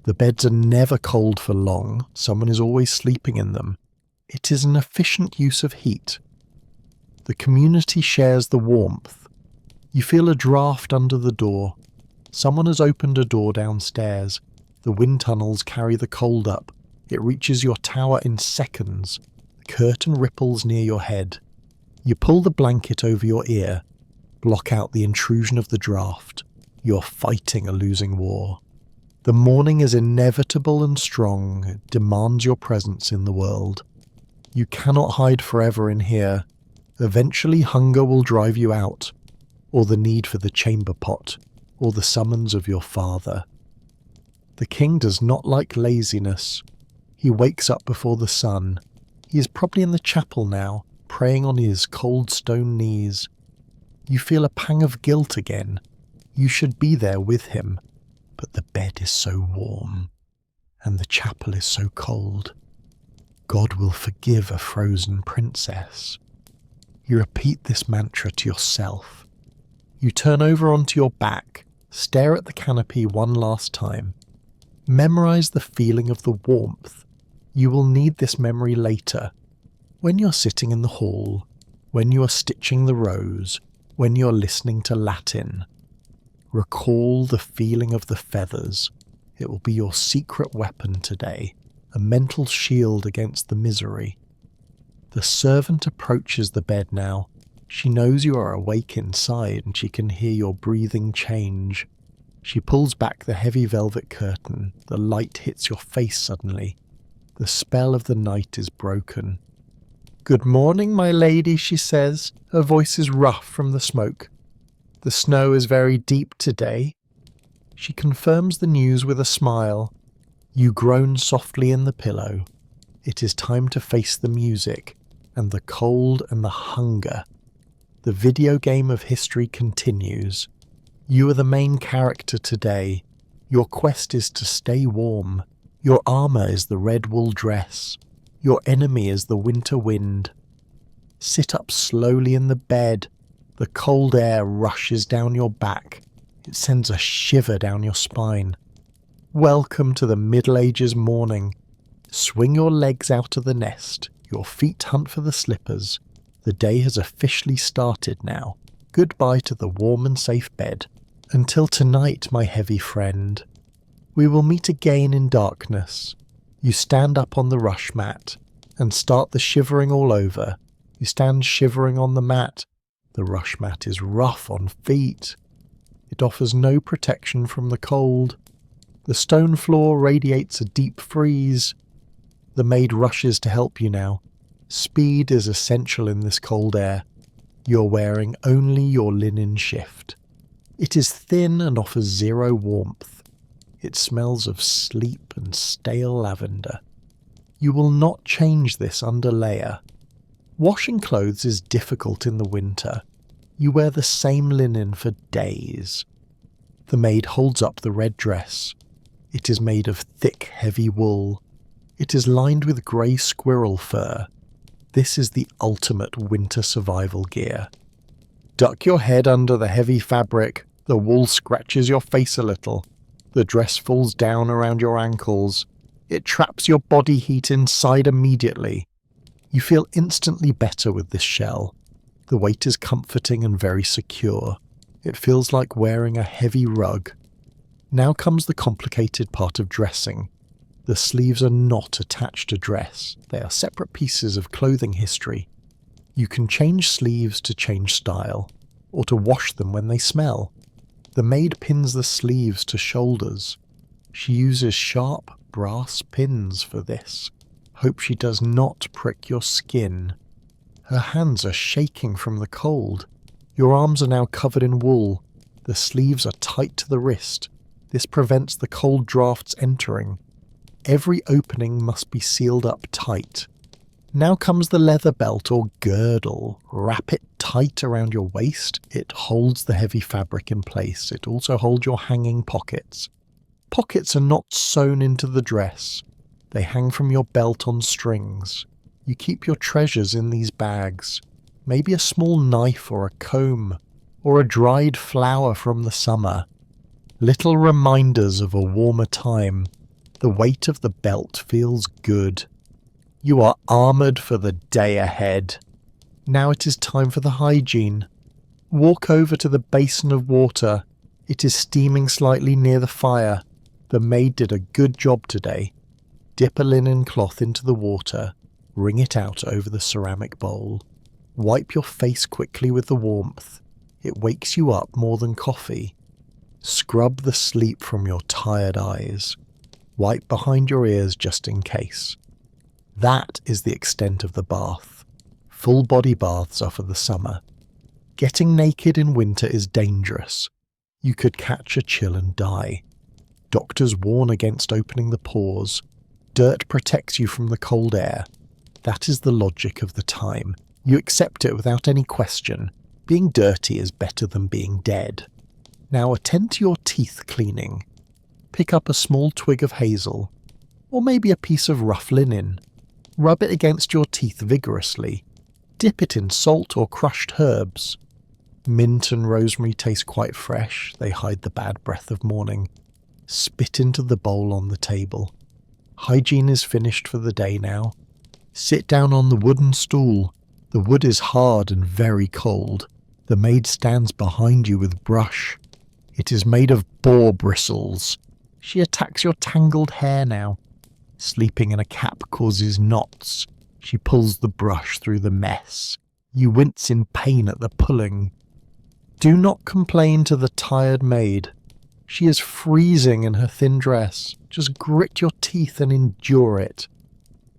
The beds are never cold for long. Someone is always sleeping in them. It is an efficient use of heat. The community shares the warmth. You feel a draft under the door. Someone has opened a door downstairs. The wind tunnels carry the cold up. It reaches your tower in seconds. The curtain ripples near your head. You pull the blanket over your ear. Block out the intrusion of the draft. You're fighting a losing war. The morning is inevitable and strong. It demands your presence in the world. You cannot hide forever in here. Eventually hunger will drive you out, or the need for the chamber pot, or the summons of your father. The king does not like laziness. He wakes up before the sun. He is probably in the chapel now, praying on his cold stone knees. You feel a pang of guilt again. You should be there with him, but the bed is so warm, and the chapel is so cold. God will forgive a frozen princess. You repeat this mantra to yourself. You turn over onto your back, stare at the canopy one last time. Memorize the feeling of the warmth. You will need this memory later. When you're sitting in the hall, when you are stitching the rose, when you're listening to Latin. Recall the feeling of the feathers. It will be your secret weapon today, a mental shield against the misery. The servant approaches the bed now. She knows you are awake inside and she can hear your breathing change. She pulls back the heavy velvet curtain. The light hits your face suddenly. The spell of the night is broken. "Good morning, my lady," she says. Her voice is rough from the smoke. "The snow is very deep today." She confirms the news with a smile. You groan softly in the pillow. It is time to face the music, and the cold and the hunger. The video game of history continues. You are the main character today. Your quest is to stay warm. Your armor is the red wool dress. Your enemy is the winter wind. Sit up slowly in the bed. The cold air rushes down your back. It sends a shiver down your spine. Welcome to the Middle Ages morning. Swing your legs out of the nest. Your feet hunt for the slippers. The day has officially started now. Goodbye to the warm and safe bed. Until tonight, my heavy friend. We will meet again in darkness. You stand up on the rush mat and start the shivering all over. You stand shivering on the mat. The rush mat is rough on feet. It offers no protection from the cold. The stone floor radiates a deep freeze. The maid rushes to help you now. Speed is essential in this cold air. You're wearing only your linen shift. It is thin and offers zero warmth. It smells of sleep and stale lavender. You will not change this underlayer. Washing clothes is difficult in the winter. You wear the same linen for days. The maid holds up the red dress. It is made of thick, heavy wool. It is lined with grey squirrel fur. This is the ultimate winter survival gear. Duck your head under the heavy fabric. The wool scratches your face a little. The dress falls down around your ankles. It traps your body heat inside immediately. You feel instantly better with this shell. The weight is comforting and very secure. It feels like wearing a heavy rug. Now comes the complicated part of dressing. The sleeves are not attached to dress. They are separate pieces of clothing history. You can change sleeves to change style, or to wash them when they smell. The maid pins the sleeves to shoulders. She uses sharp brass pins for this. Hope she does not prick your skin. Her hands are shaking from the cold. Your arms are now covered in wool. The sleeves are tight to the wrist. This prevents the cold drafts entering. Every opening must be sealed up tight. Now comes the leather belt or girdle. Wrap it tight around your waist. It holds the heavy fabric in place. It also holds your hanging pockets. Pockets are not sewn into the dress. They hang from your belt on strings. You keep your treasures in these bags. Maybe a small knife or a comb, or a dried flower from the summer. Little reminders of a warmer time. The weight of the belt feels good. You are armoured for the day ahead. Now it is time for the hygiene. Walk over to the basin of water. It is steaming slightly near the fire. The maid did a good job today. Dip a linen cloth into the water. Wring it out over the ceramic bowl. Wipe your face quickly with the warmth. It wakes you up more than coffee. Scrub the sleep from your tired eyes. Wipe behind your ears just in case. That is the extent of the bath. Full body baths are for the summer. Getting naked in winter is dangerous. You could catch a chill and die. Doctors warn against opening the pores. Dirt protects you from the cold air. That is the logic of the time. You accept it without any question. Being dirty is better than being dead. Now attend to your teeth cleaning. Pick up a small twig of hazel, or maybe a piece of rough linen. Rub it against your teeth vigorously. Dip it in salt or crushed herbs. Mint and rosemary taste quite fresh. They hide the bad breath of morning. Spit into the bowl on the table. Hygiene is finished for the day now. Sit down on the wooden stool. The wood is hard and very cold. The maid stands behind you with brush. It is made of boar bristles. She attacks your tangled hair now. Sleeping in a cap causes knots. She pulls the brush through the mess. You wince in pain at the pulling. Do not complain to the tired maid. She is freezing in her thin dress. Just grit your teeth and endure it.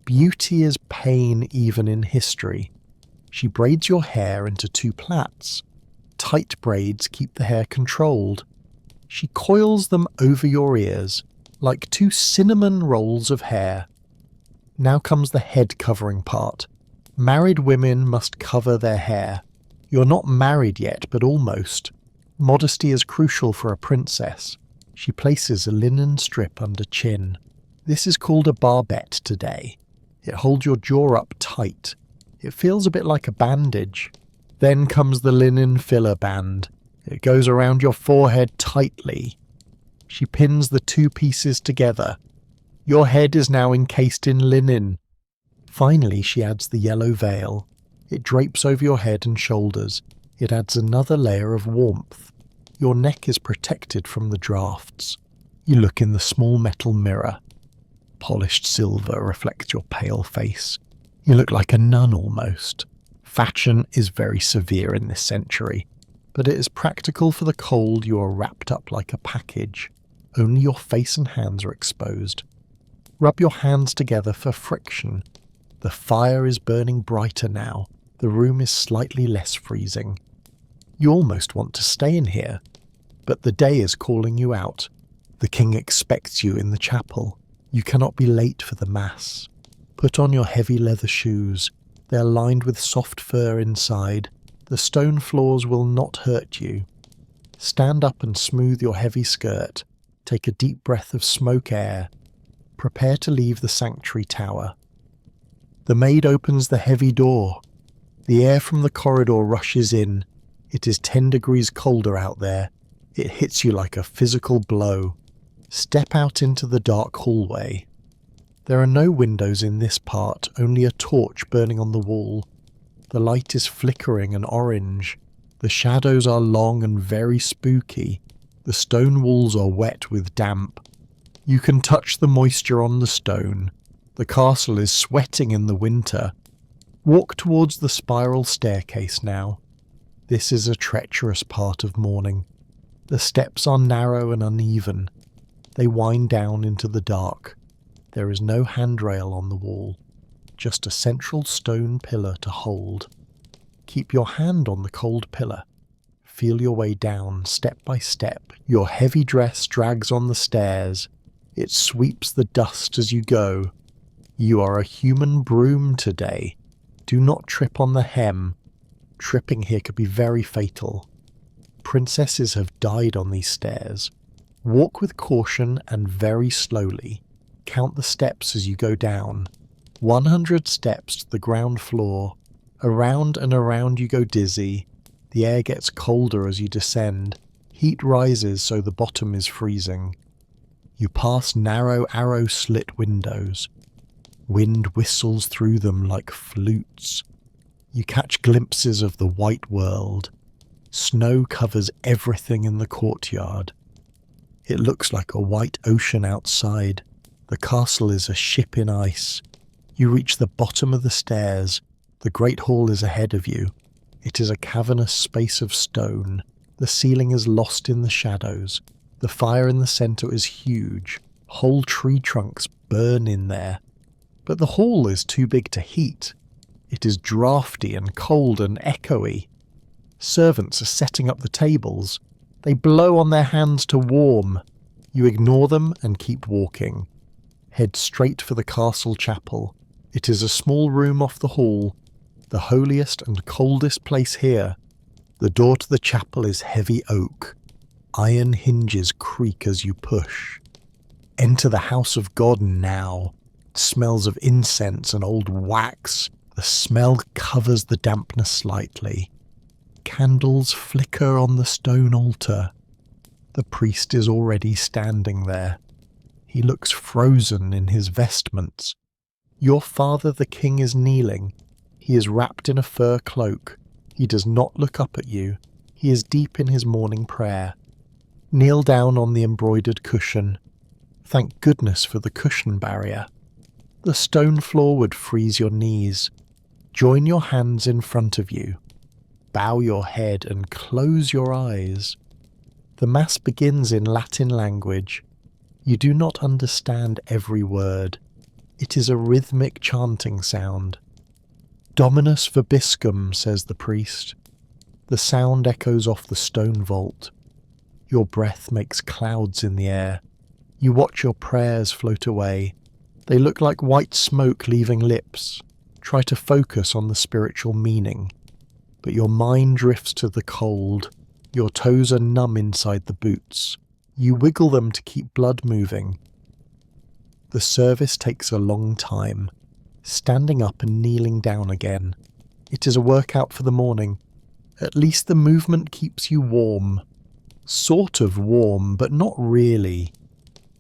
Beauty is pain even in history. She braids your hair into 2 plaits. Tight braids keep the hair controlled. She coils them over your ears, like 2 cinnamon rolls of hair. Now comes the head covering part. Married women must cover their hair. You're not married yet, but almost. Modesty is crucial for a princess. She places a linen strip under chin. This is called a barbette today. It holds your jaw up tight. It feels a bit like a bandage. Then comes the linen filler band. It goes around your forehead tightly. She pins the 2 pieces together. Your head is now encased in linen. Finally, she adds the yellow veil. It drapes over your head and shoulders. It adds another layer of warmth. Your neck is protected from the drafts. You look in the small metal mirror. Polished silver reflects your pale face. You look like a nun almost. Fashion is very severe in this century, but it is practical for the cold. You are wrapped up like a package. Only your face and hands are exposed. Rub your hands together for friction. The fire is burning brighter now. The room is slightly less freezing. You almost want to stay in here, but the day is calling you out. The king expects you in the chapel. You cannot be late for the mass. Put on your heavy leather shoes. They are lined with soft fur inside. The stone floors will not hurt you. Stand up and smooth your heavy skirt. Take a deep breath of smoke air. Prepare to leave the sanctuary tower. The maid opens the heavy door. The air from the corridor rushes in. It is 10 degrees colder out there. It hits you like a physical blow. Step out into the dark hallway. There are no windows in this part, only a torch burning on the wall. The light is flickering and orange. The shadows are long and very spooky. The stone walls are wet with damp. You can touch the moisture on the stone. The castle is sweating in the winter. Walk towards the spiral staircase now. This is a treacherous part of morning. The steps are narrow and uneven. They wind down into the dark. There is no handrail on the wall, just a central stone pillar to hold. Keep your hand on the cold pillar. Feel your way down, step by step. Your heavy dress drags on the stairs. It sweeps the dust as you go. You are a human broom today. Do not trip on the hem. Tripping here could be very fatal. Princesses have died on these stairs. Walk with caution and very slowly. Count the steps as you go down. 100 steps to the ground floor. Around and around you go dizzy. The air gets colder as you descend. Heat rises so the bottom is freezing. You pass narrow arrow-slit windows. Wind whistles through them like flutes. You catch glimpses of the white world. Snow covers everything in the courtyard. It looks like a white ocean outside. The castle is a ship in ice. You reach the bottom of the stairs. The great hall is ahead of you. It is a cavernous space of stone. The ceiling is lost in the shadows. The fire in the centre is huge. Whole tree trunks burn in there. But the hall is too big to heat. It is draughty and cold and echoey. Servants are setting up the tables. They blow on their hands to warm. You ignore them and keep walking. Head straight for the castle chapel. It is a small room off the hall, the holiest and coldest place here. The door to the chapel is heavy oak. Iron hinges creak as you push. Enter the house of God now. It smells of incense and old wax. The smell covers the dampness slightly. Candles flicker on the stone altar. The priest is already standing there. He looks frozen in his vestments. Your father the king is kneeling. He is wrapped in a fur cloak. He does not look up at you. He is deep in his morning prayer. Kneel down on the embroidered cushion. Thank goodness for the cushion barrier. The stone floor would freeze your knees. Join your hands in front of you. Bow your head and close your eyes. The Mass begins in Latin language. You do not understand every word. It is a rhythmic chanting sound. Dominus vobiscum, says the priest. The sound echoes off the stone vault. Your breath makes clouds in the air. You watch your prayers float away. They look like white smoke leaving lips. Try to focus on the spiritual meaning. But your mind drifts to the cold. Your toes are numb inside the boots. You wiggle them to keep blood moving. The service takes a long time. Standing up and kneeling down again. It is a workout for the morning. At least the movement keeps you warm. Sort of warm, but not really.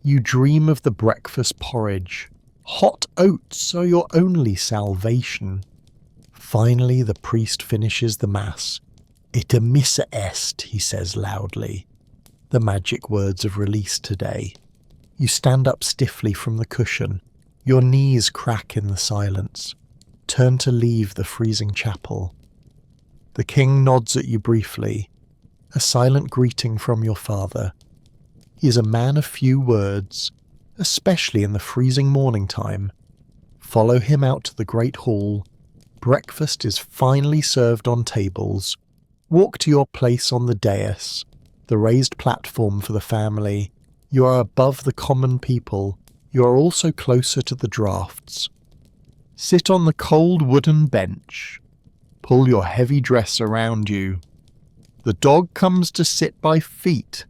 You dream of the breakfast porridge. Hot oats are your only salvation. Finally, the priest finishes the Mass. Ite missa est, he says loudly. The magic words of release today. You stand up stiffly from the cushion. Your knees crack in the silence. Turn to leave the freezing chapel. The king nods at you briefly. A silent greeting from your father. He is a man of few words, especially in the freezing morning time. Follow him out to the great hall. Breakfast is finally served on tables. Walk to your place on the dais, the raised platform for the family. You are above the common people. You are also closer to the drafts. Sit on the cold wooden bench. Pull your heavy dress around you. The dog comes to sit by feet.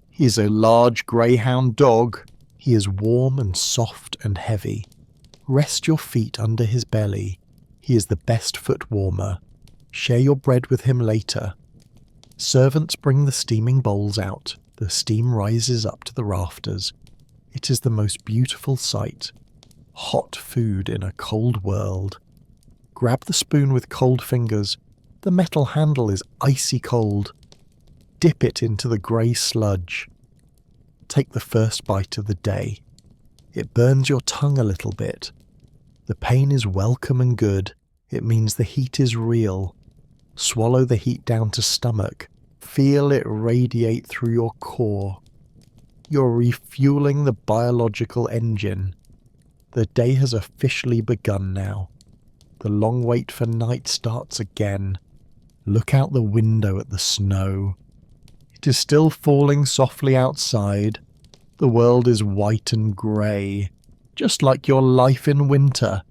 He is a large greyhound dog. He is warm and soft and heavy. Rest your feet under his belly. He is the best foot warmer. Share your bread with him later. Servants bring the steaming bowls out. The steam rises up to the rafters. It is the most beautiful sight. Hot food in a cold world. Grab the spoon with cold fingers. The metal handle is icy cold. Dip it into the grey sludge. Take the first bite of the day. It burns your tongue a little bit. The pain is welcome and good. It means the heat is real. Swallow the heat down to stomach. Feel it radiate through your core. You're refueling the biological engine. The day has officially begun now. The long wait for night starts again. Look out the window at the snow. It is still falling softly outside. The world is white and grey, just like your life in winter.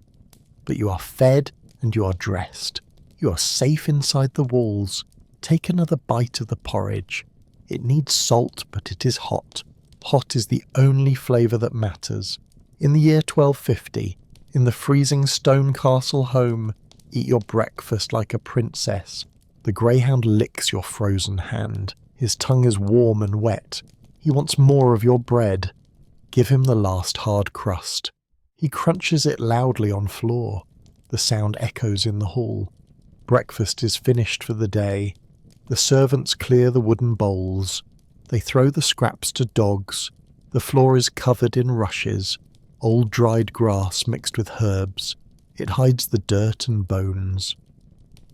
But you are fed and you are dressed. You are safe inside the walls. Take another bite of the porridge. It needs salt, but it is hot. Hot is the only flavour that matters. In the year 1250, in the freezing stone castle home, eat your breakfast like a princess. The greyhound licks your frozen hand. His tongue is warm and wet. He wants more of your bread. Give him the last hard crust. He crunches it loudly on floor. The sound echoes in the hall. Breakfast is finished for the day. The servants clear the wooden bowls. They throw the scraps to dogs. The floor is covered in rushes, old dried grass mixed with herbs. It hides the dirt and bones.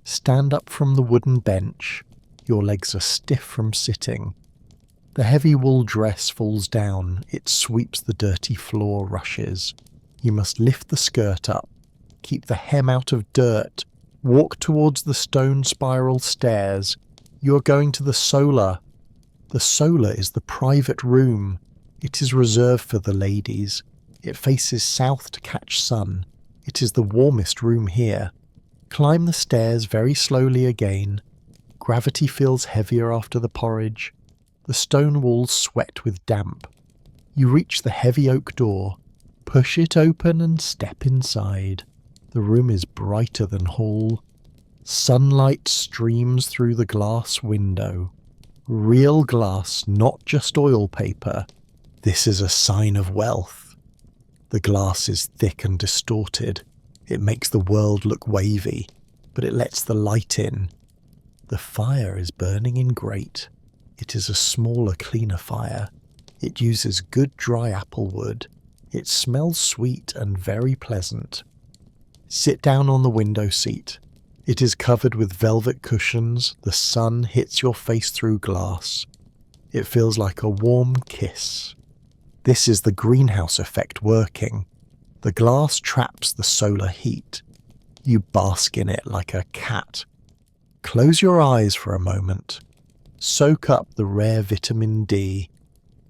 Stand up from the wooden bench. Your legs are stiff from sitting. The heavy wool dress falls down. It sweeps the dirty floor rushes. You must lift the skirt up. Keep the hem out of dirt. Walk towards the stone spiral stairs. You are going to the solar. The solar is the private room. It is reserved for the ladies. It faces south to catch sun. It is the warmest room here. Climb the stairs very slowly again. Gravity feels heavier after the porridge. The stone walls sweat with damp. You reach the heavy oak door. Push it open and step inside. The room is brighter than hall. Sunlight streams through the glass window. Real glass, not just oil paper. This is a sign of wealth. The glass is thick and distorted. It makes the world look wavy, but it lets the light in. The fire is burning in grate. It is a smaller, cleaner fire. It uses good dry apple wood. It smells sweet and very pleasant. Sit down on the window seat. It is covered with velvet cushions. The sun hits your face through glass. It feels like a warm kiss. This is the greenhouse effect working. The glass traps the solar heat. You bask in it like a cat. Close your eyes for a moment. Soak up the rare vitamin D.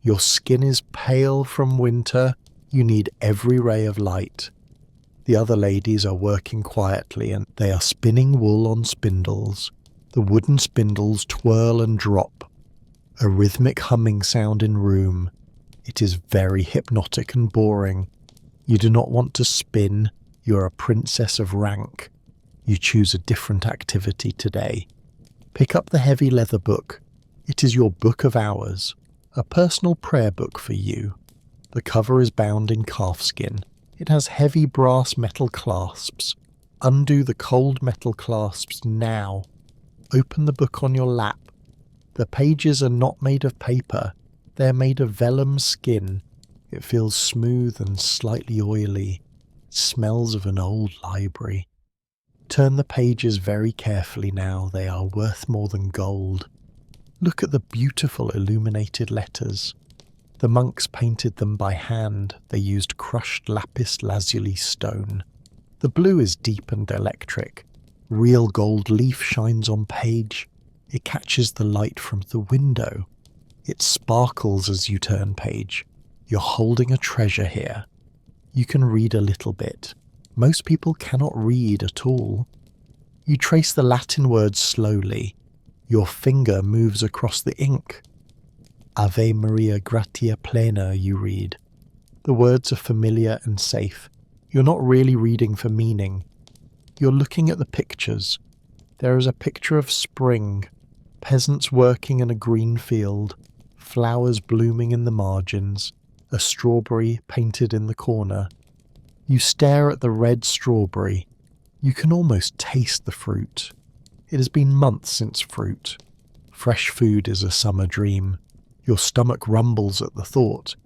Your skin is pale from winter. You need every ray of light. The other ladies are working quietly and they are spinning wool on spindles. The wooden spindles twirl and drop. A rhythmic humming sound in room. It is very hypnotic and boring. You do not want to spin. You are a princess of rank. You choose a different activity today. Pick up the heavy leather book. It is your book of hours, a personal prayer book for you. The cover is bound in calfskin. It has heavy brass metal clasps. Undo the cold metal clasps now. Open the book on your lap. The pages are not made of paper. They are made of vellum skin. It feels smooth and slightly oily. It smells of an old library. Turn the pages very carefully now. They are worth more than gold. Look at the beautiful illuminated letters. The monks painted them by hand. They used crushed lapis lazuli stone. The blue is deep and electric. Real gold leaf shines on page. It catches the light from the window. It sparkles as you turn page. You're holding a treasure here. You can read a little bit. Most people cannot read at all. You trace the Latin words slowly. Your finger moves across the ink. Ave Maria Gratia Plena, you read. The words are familiar and safe. You're not really reading for meaning. You're looking at the pictures. There is a picture of spring, peasants working in a green field, flowers blooming in the margins, a strawberry painted in the corner. You stare at the red strawberry. You can almost taste the fruit. It has been months since fruit. Fresh food is a summer dream. Your stomach rumbles at the thought.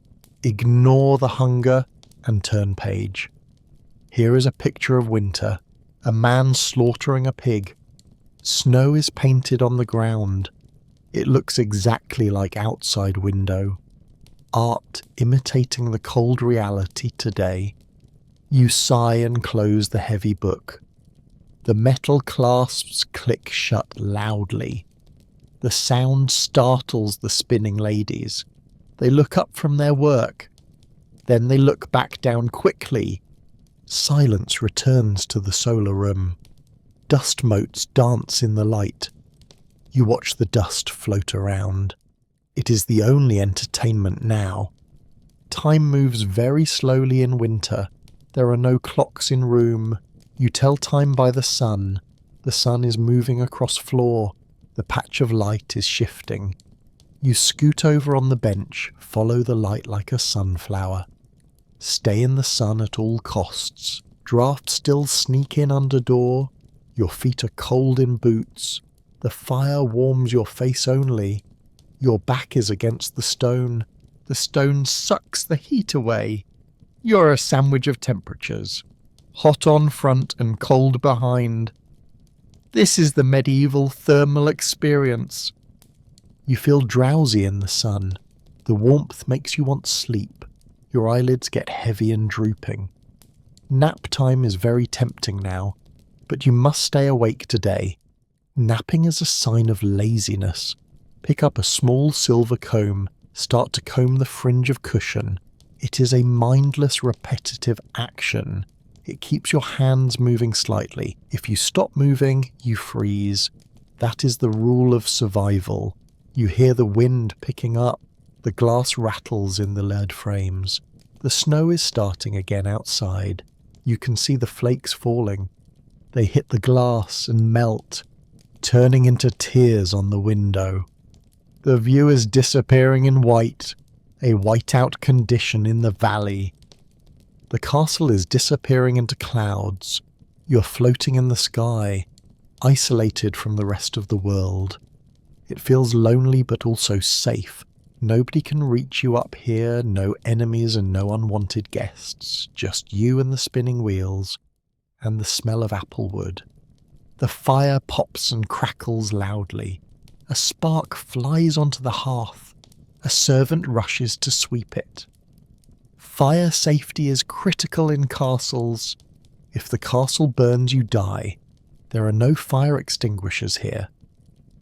Ignore the hunger and turn page. Here is a picture of winter. A man slaughtering a pig. Snow is painted on the ground. It looks exactly like outside window. Art imitating the cold reality today. You sigh and close the heavy book. The metal clasps click shut loudly. The sound startles the spinning ladies. They look up from their work. Then they look back down quickly. Silence returns to the solar room. Dust motes dance in the light. You watch the dust float around. It is the only entertainment now. Time moves very slowly in winter. There are no clocks in room. You tell time by the sun. The sun is moving across floor. The patch of light is shifting. You scoot over on the bench, follow the light like a sunflower. Stay in the sun at all costs. Draft still sneak in under door. Your feet are cold in boots. The fire warms your face only. Your back is against the stone. The stone sucks the heat away. You're a sandwich of temperatures. Hot on front and cold behind. This is the medieval thermal experience. You feel drowsy in the sun. The warmth makes you want sleep. Your eyelids get heavy and drooping. Nap time is very tempting now, but you must stay awake today. Napping is a sign of laziness. Pick up a small silver comb, start to comb the fringe of cushion. It is a mindless, repetitive action. It keeps your hands moving slightly. If you stop moving, you freeze. That is the rule of survival. You hear the wind picking up. The glass rattles in the lead frames. The snow is starting again outside. You can see the flakes falling. They hit the glass and melt, turning into tears on the window. The view is disappearing in white, a whiteout condition in the valley. The castle is disappearing into clouds. You're floating in the sky, isolated from the rest of the world. It feels lonely but also safe. Nobody can reach you up here, no enemies and no unwanted guests, just you and the spinning wheels, and the smell of applewood. The fire pops and crackles loudly. A spark flies onto the hearth. A servant rushes to sweep it. Fire safety is critical in castles. If the castle burns, you die. There are no fire extinguishers here.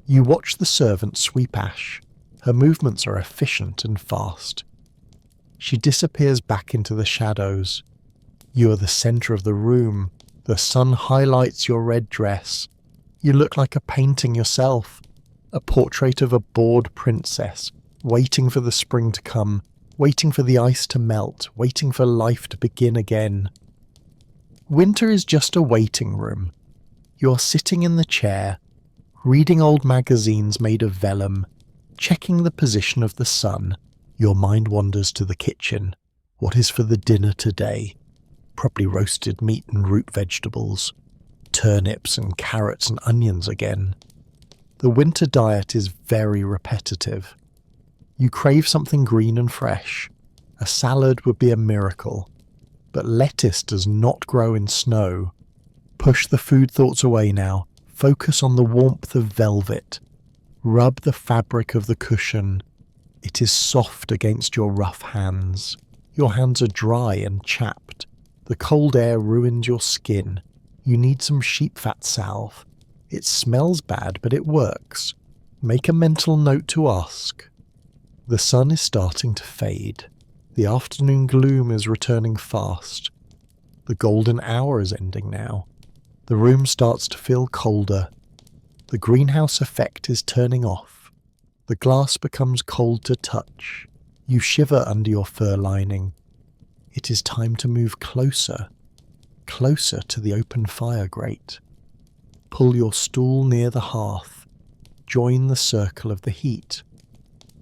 You watch the servant sweep ash. Her movements are efficient and fast. She disappears back into the shadows. You are the centre of the room. The sun highlights your red dress. You look like a painting yourself, a portrait of a bored princess, waiting for the spring to come, waiting for the ice to melt, waiting for life to begin again. Winter is just a waiting room. You're sitting in the chair, reading old magazines made of vellum, checking the position of the sun. Your mind wanders to the kitchen. What is for the dinner today? Probably roasted meat and root vegetables. Turnips and carrots and onions again. The winter diet is very repetitive. You crave something green and fresh. A salad would be a miracle. But lettuce does not grow in snow. Push the food thoughts away now. Focus on the warmth of velvet. Rub the fabric of the cushion. It is soft against your rough hands. Your hands are dry and chapped. The cold air ruins your skin. You need some sheep fat salve. It smells bad, but it works. Make a mental note to ask. The sun is starting to fade. The afternoon gloom is returning fast. The golden hour is ending now. The room starts to feel colder. The greenhouse effect is turning off. The glass becomes cold to touch. You shiver under your fur lining. It is time to move closer, closer to the open fire grate. Pull your stool near the hearth. Join the circle of the heat.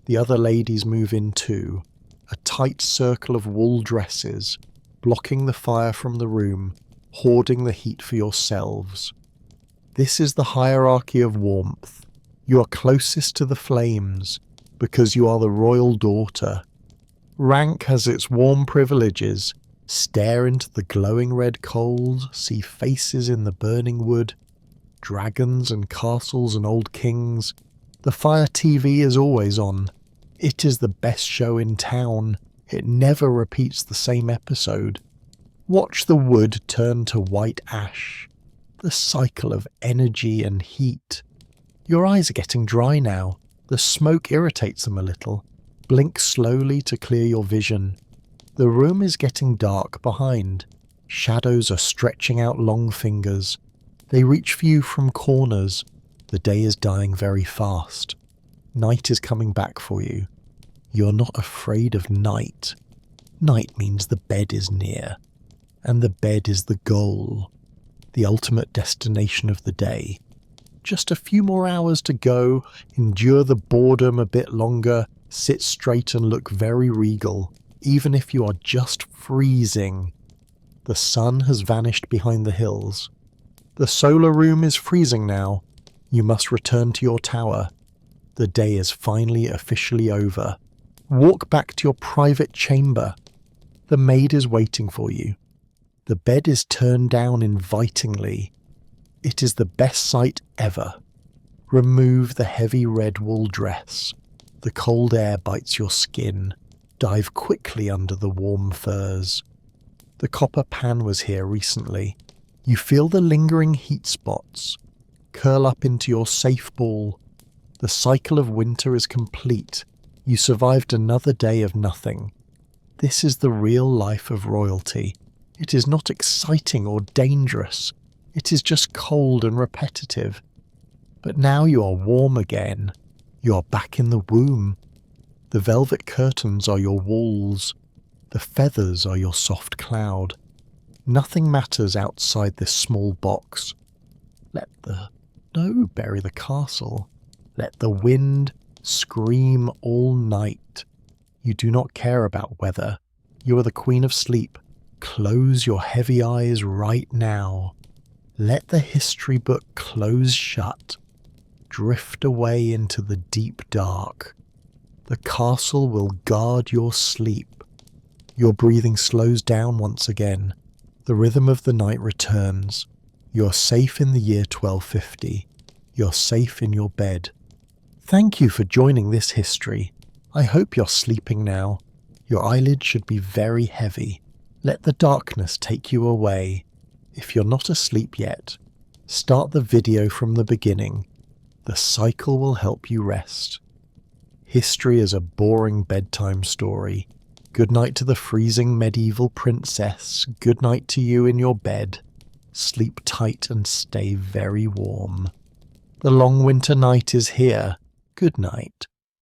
The other ladies move in too, a tight circle of wool dresses, blocking the fire from the room, hoarding the heat for yourselves. This is the hierarchy of warmth. You are closest to the flames, because you are the royal daughter. Rank has its warm privileges. Stare into the glowing red coals, see faces in the burning wood, dragons and castles and old kings. The Fire TV is always on. It is the best show in town. It never repeats the same episode. Watch the wood turn to white ash. The cycle of energy and heat. Your eyes are getting dry now. The smoke irritates them a little. Blink slowly to clear your vision. The room is getting dark behind. Shadows are stretching out long fingers. They reach for you from corners. The day is dying very fast. Night is coming back for you. You're not afraid of night. Night means the bed is near. And the bed is the goal. The ultimate destination of the day. Just a few more hours to go. Endure the boredom a bit longer. Sit straight and look very regal, even if you are just freezing. The sun has vanished behind the hills. The solar room is freezing now. You must return to your tower. The day is finally officially over. Walk back to your private chamber. The maid is waiting for you. The bed is turned down invitingly. It is the best sight ever. Remove the heavy red wool dress. The cold air bites your skin. Dive quickly under the warm furs. The copper pan was here recently. You feel the lingering heat spots. Curl up into your safe ball. The cycle of winter is complete. You survived another day of nothing. This is the real life of royalty. It is not exciting or dangerous. It is just cold and repetitive. But now you are warm again. You are back in the womb. The velvet curtains are your walls. The feathers are your soft cloud. Nothing matters outside this small box. Bury the castle. Let the wind scream all night. You do not care about weather. You are the queen of sleep. Close your heavy eyes right now. Let the history book close shut. Drift away into the deep dark. The castle will guard your sleep. Your breathing slows down once again. The rhythm of the night returns. You're safe in the year 1250. You're safe in your bed. Thank you for joining this history. I hope you're sleeping now. Your eyelids should be very heavy. Let the darkness take you away. If you're not asleep yet, start the video from the beginning. The cycle will help you rest. History is a boring bedtime story. Good night to the freezing medieval princess. Good night to you in your bed. Sleep tight and stay very warm. The long winter night is here. Good night.